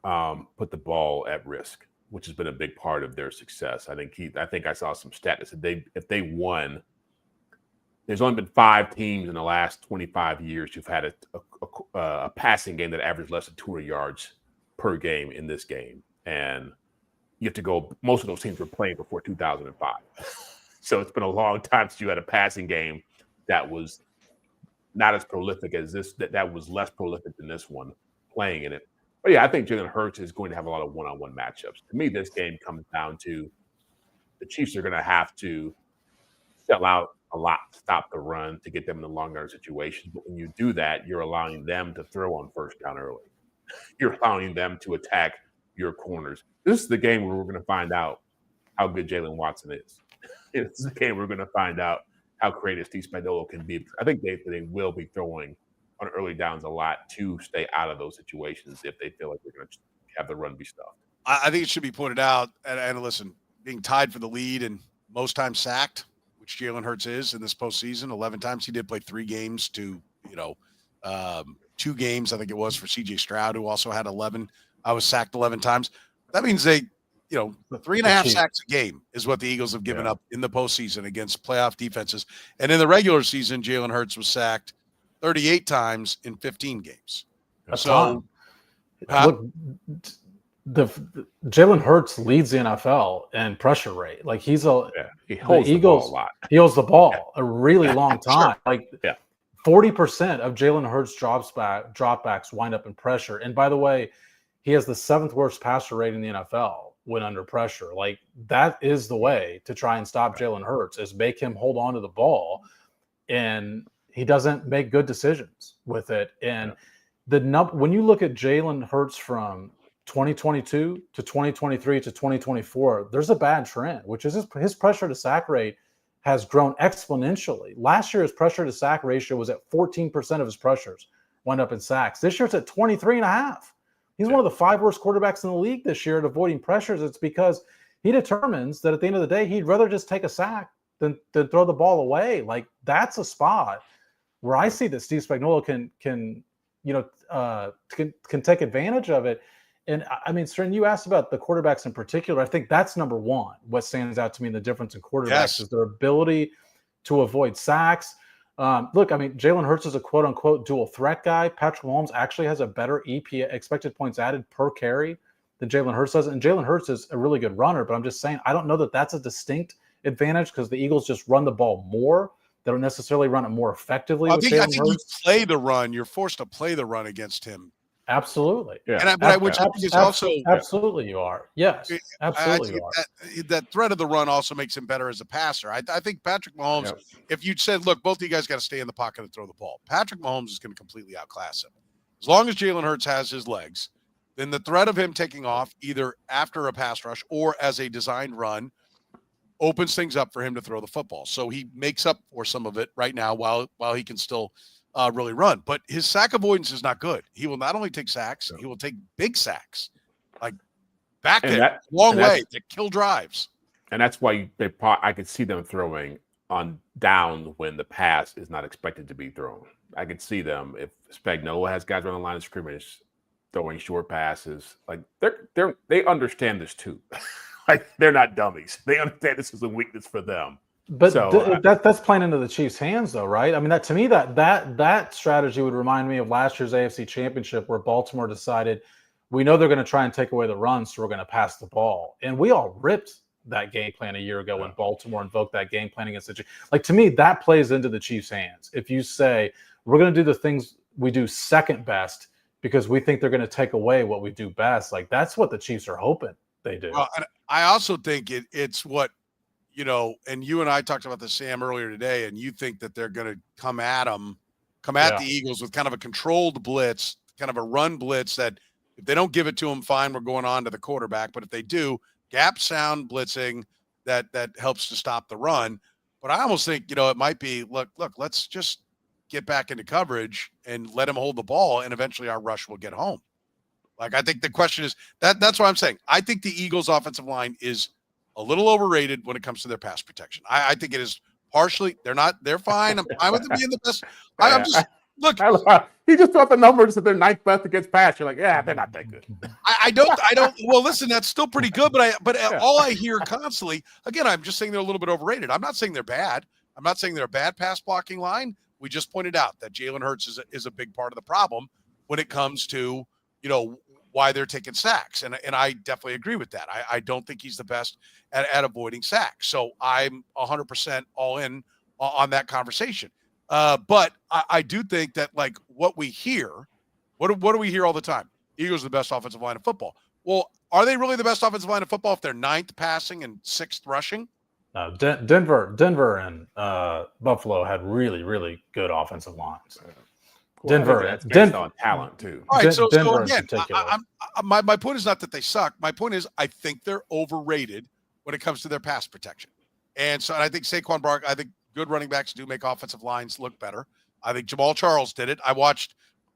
put the ball at risk. which has been a big part of their success. I think I saw some stat that said if they won, there's only been 5 teams in the last 25 years who've had a passing game that averaged less than 200 yards per game in this game. And you have to go, most of those teams were playing before 2005. So it's been a long time since you had a passing game that was not as prolific as this, that was less prolific than this one playing in it. But yeah, I think Jalen Hurts is going to have a lot of one-on-one matchups. To me, this game comes down to the Chiefs are going to have to sell out a lot to stop the run to get them in the long yard situations. But when you do that, you're allowing them to throw on first down early. You're allowing them to attack your corners. This is the game where we're going to find out how good Jalen Watson is. This is the game we're going to find out how creative Steve Spagnuolo can be. I think they will be throwing on early downs a lot to stay out of those situations if they feel like they're going to have the run be stuffed. I think it should be pointed out, and listen, being tied for the lead and most times sacked, which Jalen Hurts is in this postseason, 11 times. He did play 3 games to, 2 games, I think it was, for C.J. Stroud, who also had 11. I was sacked 11 times. That means 3.5 sacks a game is what the Eagles have given up in the postseason against playoff defenses. And in the regular season, Jalen Hurts was sacked 38 times in 15 games. Look, the Jalen Hurts leads the NFL in pressure rate. Like he holds the ball a lot. He holds the ball a really long time. Sure. 40% of Jalen Hurts dropbacks wind up in pressure. And by the way, he has the 7th worst passer rate in the NFL when under pressure. Like that is the way to try and stop Jalen Hurts, is make him hold on to the ball, and he doesn't make good decisions with it. And when you look at Jalen Hurts from 2022 to 2023 to 2024, there's a bad trend, which is his pressure to sack rate has grown exponentially. Last year, his pressure to sack ratio was at 14% of his pressures wound up in sacks. This year, it's at 23.5. He's one of the 5 worst quarterbacks in the league this year at avoiding pressures. It's because he determines that at the end of the day, he'd rather just take a sack than throw the ball away. Like that's a spot where I see that Steve Spagnuolo can take advantage of it. And I mean, Soren, you asked about the quarterbacks in particular. I think that's number one. What stands out to me in the difference in quarterbacks is their ability to avoid sacks. Look, I mean, Jalen Hurts is a quote-unquote dual threat guy. Patrick Mahomes actually has a better EPA, expected points added per carry, than Jalen Hurts does. And Jalen Hurts is a really good runner, but I'm just saying I don't know that that's a distinct advantage because the Eagles just run the ball more. They don't necessarily run it more effectively. I think you play the run. You're forced to play the run against him. Absolutely. Yeah. Absolutely you are. Yes, absolutely you are. That threat of the run also makes him better as a passer. I think Patrick Mahomes, if you'd said, look, both of you guys got to stay in the pocket and throw the ball, Patrick Mahomes is going to completely outclass him. As long as Jalen Hurts has his legs, then the threat of him taking off either after a pass rush or as a designed run opens things up for him to throw the football. So he makes up for some of it right now while he can still really run. But his sack avoidance is not good. He will not only take sacks, he will take big sacks, like back there, long way to kill drives. And that's why I could see them throwing on down when the pass is not expected to be thrown. I could see them, if Spagnuolo has guys on the line of scrimmage throwing short passes, like they understand this too. Like they're not dummies. They understand this is a weakness for them. But that's playing into the Chiefs' hands, though, right? I mean, that to me, that strategy would remind me of last year's AFC Championship, where Baltimore decided we know they're going to try and take away the run, so we're going to pass the ball, and we all ripped that game plan a year ago when Baltimore invoked that game plan against the Chiefs. Like to me, that plays into the Chiefs' hands. If you say we're going to do the things we do second best because we think they're going to take away what we do best, like that's what the Chiefs are hoping they do. Well, and I also think it's what. And you and I talked about this, Sam, earlier today, and you think that they're going to come at the Eagles with kind of a controlled blitz, kind of a run blitz that if they don't give it to them, fine, we're going on to the quarterback. But if they do, gap sound blitzing that helps to stop the run. But I almost think, it might be, look, let's just get back into coverage and let him hold the ball, and eventually our rush will get home. Like, I think the question is that's what I'm saying. I think the Eagles' offensive line is a little overrated when it comes to their pass protection. I think it is partially. They're fine. I'm fine with them being the best. Look, he just thought the numbers that they're ninth best against pass. You're like, yeah, they're not that good. I don't. Well, listen, that's still pretty good. But all I hear constantly, again, I'm just saying they're a little bit overrated. I'm not saying they're bad. I'm not saying they're a bad pass blocking line. We just pointed out that Jalen Hurts is a big part of the problem when it comes to, why they're taking sacks. And I definitely agree with that. I don't think he's the best at avoiding sacks. So I'm 100% all in on that conversation. But I do think that, like, what we hear, what do we hear all the time? Eagles are the best offensive line in football. Well, are they really the best offensive line in football if they're 9th passing and 6th rushing? Denver and Buffalo had really, really good offensive lines. Well, that's based on talent too. All right, so Denver again, my point is not that they suck. My point is I think they're overrated when it comes to their pass protection. And so I think Saquon Barkley, I think good running backs do make offensive lines look better. I think Jamal Charles did it. I watched,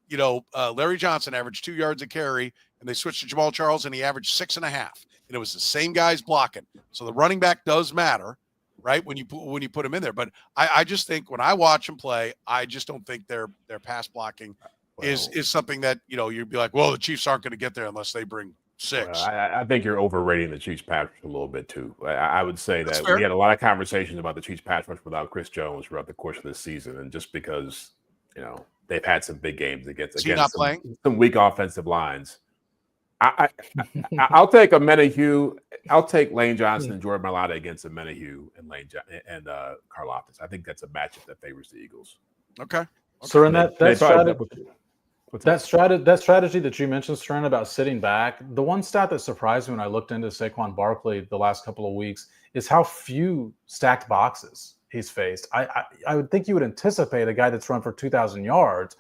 Larry Johnson averaged 2 yards a carry, and they switched to Jamal Charles, and he averaged 6.5. And it was the same guys blocking. So the running back does matter, right? When you put him in there. But I just think when I watch him play, I just don't think their pass blocking is something that, you'd be like, well, the Chiefs aren't going to get there unless they bring 6. I think you're overrating the Chiefs pass rush a little bit too. I would say That's that fair. we had a lot of conversations about the Chiefs pass rush without Chris Jones throughout the course of this season. And just because, they've had some big games against some weak offensive lines. I'll take a Menahue. I'll take Lane Johnson and Jordan Mailata against a Menahue and Karlaftis. I think that's a matchup that favors the Eagles. Okay. So in that strategy that you mentioned, Soren, about sitting back, the one stat that surprised me when I looked into Saquon Barkley the last couple of weeks is how few stacked boxes he's faced. I would think you would anticipate a guy that's run for 2,000 yards,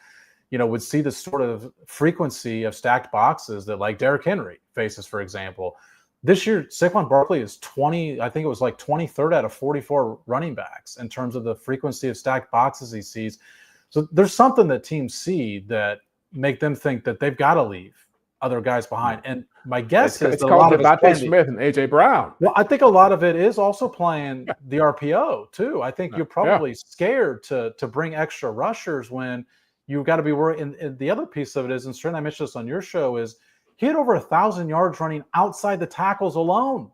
would see the sort of frequency of stacked boxes that, like, Derrick Henry faces, for example. This year, Saquon Barkley is 23rd out of 44 running backs in terms of the frequency of stacked boxes he sees. So there's something that teams see that make them think that they've got to leave other guys behind. And my guess is it's called Devonta Smith and A.J. Brown. Well, I think a lot of it is also playing the RPO too. I think you're probably scared to bring extra rushers when you've got to be worried. And the other piece of it is, and Soren, I mentioned this on your show, is he had over 1,000 yards running outside the tackles alone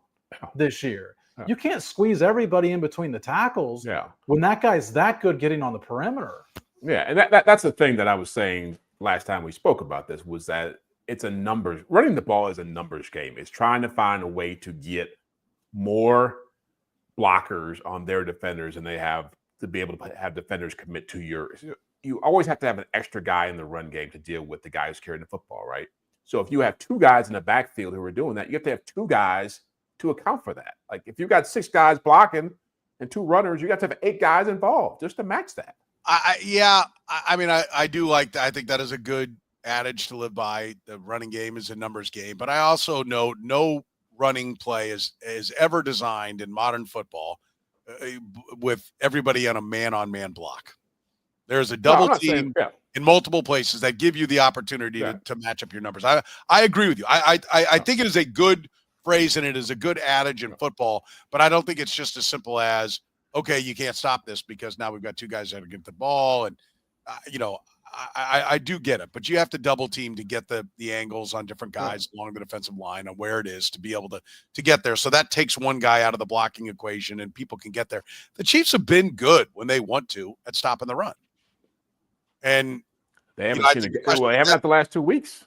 this year. You can't squeeze everybody in between the tackles when that guy's that good getting on the perimeter. Yeah, and that's the thing that I was saying last time we spoke about this, was that it's a numbers. Running the ball is a numbers game. It's trying to find a way to get more blockers on their defenders, and they have to be able to have defenders commit to yours. You always have to have an extra guy in the run game to deal with the guy who's carrying the football, right? So if you have 2 guys in the backfield who are doing that, you have to have 2 guys to account for that. Like, if you've got 6 guys blocking and 2 runners, you got to have 8 guys involved just to match that. I do like that. I think that is a good adage to live by. The running game is a numbers game, but I also know no running play is ever designed in modern football with everybody on a man-on-man block. There's a double team in multiple places that give you the opportunity to match up your numbers. I agree with you. I think it is a good phrase and it is a good adage in football, but I don't think it's just as simple as, okay, you can't stop this because now we've got 2 guys that are getting the ball. And, I do get it, but you have to double team to get the angles on different guys along the defensive line on where it is to be able to get there. So that takes one guy out of the blocking equation and people can get there. The Chiefs have been good when they want to at stopping the run. And they haven't they haven't had the last 2 weeks.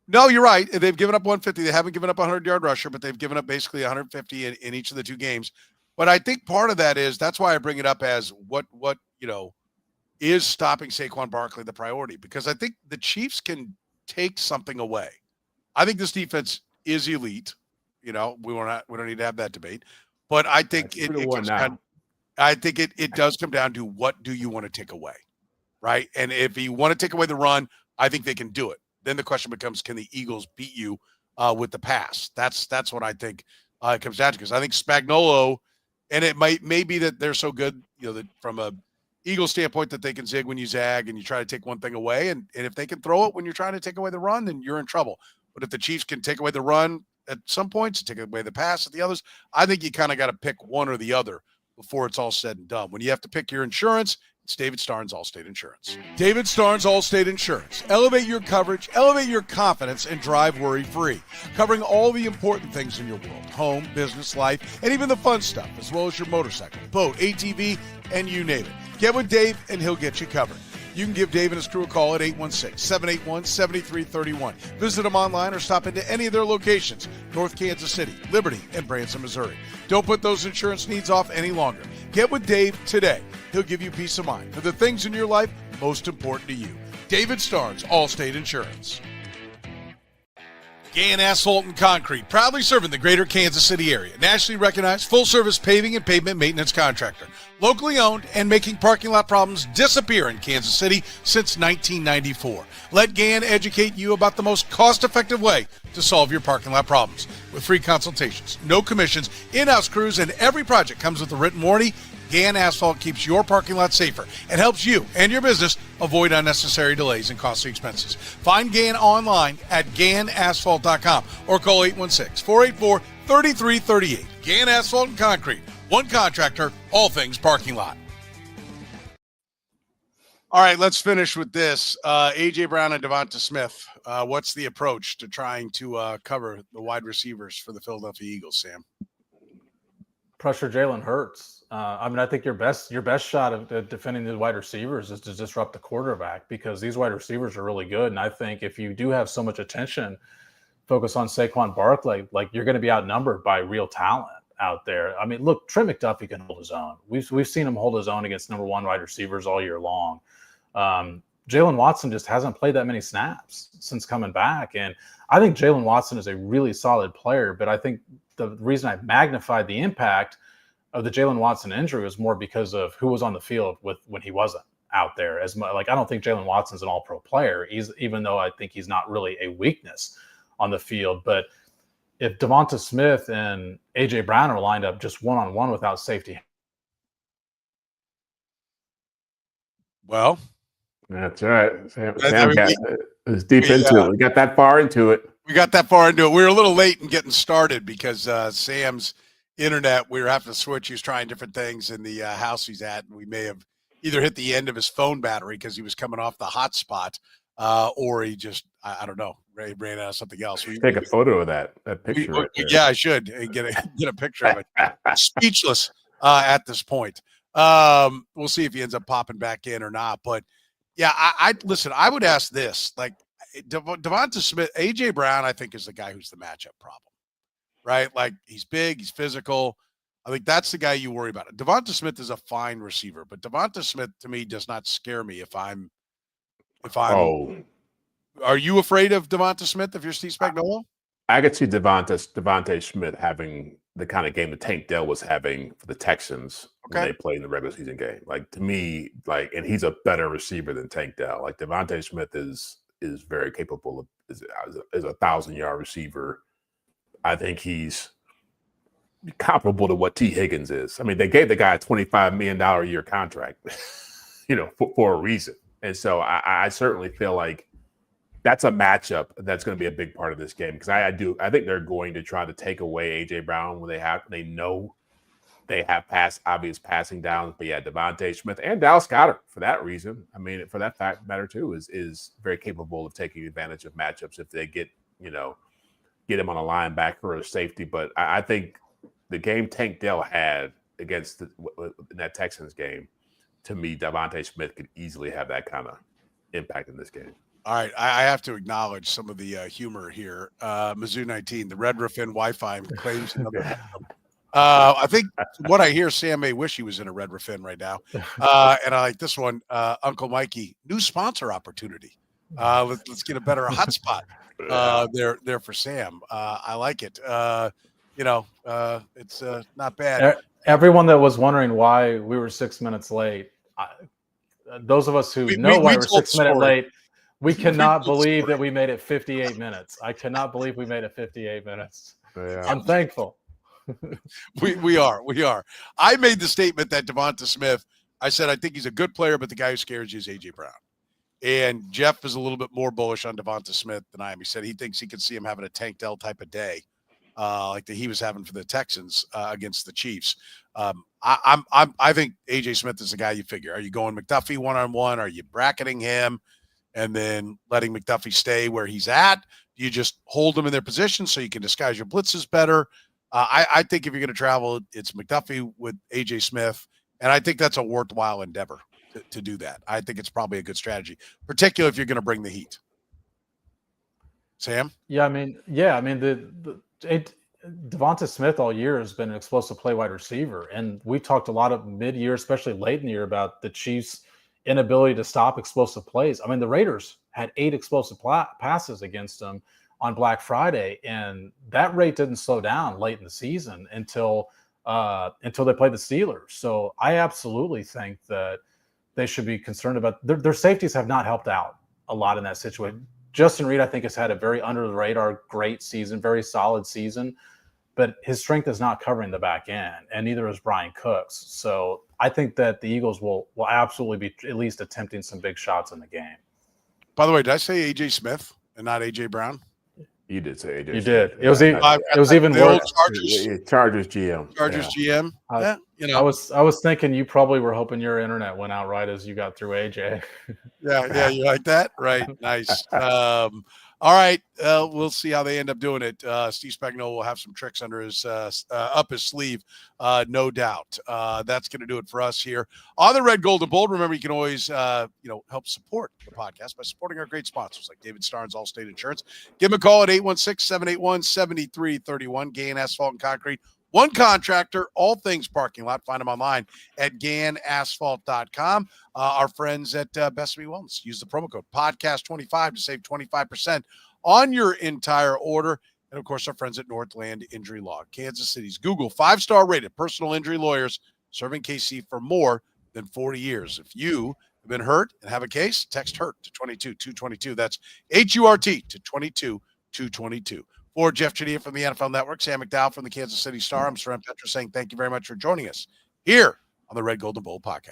No, you're right. They've given up 150. They haven't given up a 100-yard rusher, but they've given up basically 150 in each of the 2 games. But I think part of that is, that's why I bring it up as what is stopping Saquon Barkley the priority, because I think the Chiefs can take something away. I think this defense is elite. We don't need to have that debate, but I think it does come down to, what do you want to take away, right? And if you want to take away the run, I think they can do it. Then the question becomes, can the Eagles beat you with the pass? That's what I think it comes down to, because I think Spagnuolo, and it may be that they're so good, that from a Eagle standpoint, that they can zig when you zag and you try to take one thing away. And if they can throw it when you're trying to take away the run, then you're in trouble. But if the Chiefs can take away the run at some points, take away the pass at the others, I think you kind of got to pick one or the other before it's all said and done. When you have to pick your insurance, It's David Starnes, Allstate Insurance. David Starnes, Allstate Insurance. Elevate your coverage, elevate your confidence, and drive worry-free. Covering all the important things in your world. Home, business, life, and even the fun stuff, as well as your motorcycle, boat, ATV, and you name it. Get with Dave, and he'll get you covered. You can give Dave and his crew a call at 816-781-7331. Visit them online or stop into any of their locations, North Kansas City, Liberty, and Branson, Missouri. Don't put those insurance needs off any longer. Get with Dave today. He'll give you peace of mind for the things in your life most important to you. David Starnes, Allstate Insurance. Gann Asphalt and Concrete, proudly serving the greater Kansas City area. Nationally recognized full-service paving and pavement maintenance contractor. Locally owned and making parking lot problems disappear in Kansas City since 1994. Let Gann educate you about the most cost-effective way to solve your parking lot problems. With free consultations, no commissions, in-house crews, and every project comes with a written warranty, Gann Asphalt keeps your parking lot safer and helps you and your business avoid unnecessary delays and costly expenses. Find Gann online at GannAsphalt.com or call 816-484-3338. Gann Asphalt and Concrete. One contractor, all things parking lot. All right, let's finish with this. A.J. Brown and Devonta Smith. What's the approach to trying to cover the wide receivers for the Philadelphia Eagles, Sam? Pressure Jalen Hurts. I think your best shot of defending the wide receivers is to disrupt the quarterback, because these wide receivers are really good. And I think if you do have so much attention focus on Saquon Barkley, like, you're going to be outnumbered by real talent out there. I mean, look, Trent McDuffie can hold his own. We've seen him hold his own against number one wide receivers all year long. Jalen Watson just hasn't played that many snaps since coming back. And I think Jalen Watson is a really solid player, but I think the reason I magnified the impact of the Jalen Watson injury was more because of who was on the field when he wasn't out there as much. Like, I don't think Jalen Watson's an all-pro player, even though I think he's not really a weakness on the field. But if Devonta Smith and A.J. Brown are lined up just one-on-one without safety. Well, that's right. Sam got deep into it. We got that far into it. We were a little late in getting started because Sam's internet, we were having to switch. He was trying different things in the house he's at, and we may have either hit the end of his phone battery because he was coming off the hotspot, or he just, I don't know, ran out of something else. Take a photo of that picture. Right there. Yeah, I should get a picture of it. Speechless at this point. We'll see if he ends up popping back in or not. But yeah, I listen. I would ask this: like, Devonta Smith, A.J. Brown, I think is the guy who's the matchup problem. Right? Like, he's big, he's physical. I think that's the guy you worry about. Devonta Smith is a fine receiver, but Devonta Smith to me does not scare me if I'm Are you afraid of Devonta Smith if you're Steve Spagnuolo? I could see Devonta Smith having the kind of game that Tank Dell was having for the Texans when they played in the regular season game. Like, to me, like, and he's a better receiver than Tank Dell. Like, Devonta Smith is very capable of is a 1,000-yard receiver. I think he's comparable to what T. Higgins is. I mean, they gave the guy a $25 million a year contract, for a reason. And so I certainly feel like that's a matchup that's going to be a big part of this game, because I think they're going to try to take away A.J. Brown when they know they have obvious passing downs. But yeah, Devonta Smith and Dallas Goedert, for that reason, I mean, for that fact matter too, is very capable of taking advantage of matchups if they get him on a linebacker or a safety. But I think the game Tank Dell had against in that Texans game, to me, Devonta Smith could easily have that kind of impact in this game. All right, I have to acknowledge some of the humor here. Mizzou 19, the Red Roof Inn Wi-Fi claims another. I think what I hear, Sam may wish he was in a Red Roof Inn right now. And I like this one, Uncle Mikey, new sponsor opportunity. Let's get a better hotspot there for Sam. I like it. It's not bad. Everyone that was wondering why we were 6 minutes late, those of us who know why we're 6 minutes late, we cannot believe that we made it 58 minutes. I cannot believe we made it 58 minutes. Yeah. I'm thankful. We are. I made the statement that Devonta Smith, I said, I think he's a good player, but the guy who scares you is A.J. Brown. And Jeff is a little bit more bullish on Devonta Smith than I am. He said he thinks he can see him having a Tank Dell type of day like that he was having for the Texans against the Chiefs. I think AJ Smith is the guy you figure. Are you going McDuffie one-on-one? Are you bracketing him and then letting McDuffie stay where he's at? Do you just hold them in their position so you can disguise your blitzes better? I think if you're going to travel, it's McDuffie with AJ Smith, and I think that's a worthwhile endeavor to do that. I think it's probably a good strategy, particularly if you're going to bring the heat. Sam? Yeah, I mean, Devonta Smith all year has been an explosive play wide receiver, and we talked a lot of mid-year, especially late in the year, about the Chiefs' inability to stop explosive plays. I mean, the Raiders had 8 explosive passes against them on Black Friday, and that rate didn't slow down late in the season until they played the Steelers. So I absolutely think that they should be concerned about their safeties have not helped out a lot in that situation. Justin Reed, I think, has had a very under the radar great season, very solid season, but his strength is not covering the back end, and neither is Brian Cooks. So I think that the Eagles will absolutely be at least attempting some big shots in the game. By the way, did I say AJ Smith and not AJ Brown? You did say AJ. You did. It was even worse. Chargers GM. Chargers GM. Yeah, you know. I was thinking you probably were hoping your internet went out right as you got through AJ. Yeah, you like that? Right. Nice. All right. We'll see how they end up doing it. Steve Spagnuolo will have some tricks under his up his sleeve, no doubt. That's going to do it for us here on the Red, Gold, and Bold. Remember, you can always help support the podcast by supporting our great sponsors like David Starnes, Allstate Insurance. Give them a call at 816-781-7331. Gain Asphalt and Concrete. One contractor, all things parking lot. Find them online at ganasphalt.com. Our friends at Best of Me Wellness. Use the promo code podcast25 to save 25% on your entire order. And, of course, our friends at Northland Injury Law. Kansas City's Google 5-star rated personal injury lawyers serving KC for more than 40 years. If you have been hurt and have a case, text HURT to 22222. That's HURT to 22222. For Jeff Chadiha from the NFL Network, Sam McDowell from the Kansas City Star, I'm Soren Petro saying thank you very much for joining us here on the Red, Gold, and Bold podcast.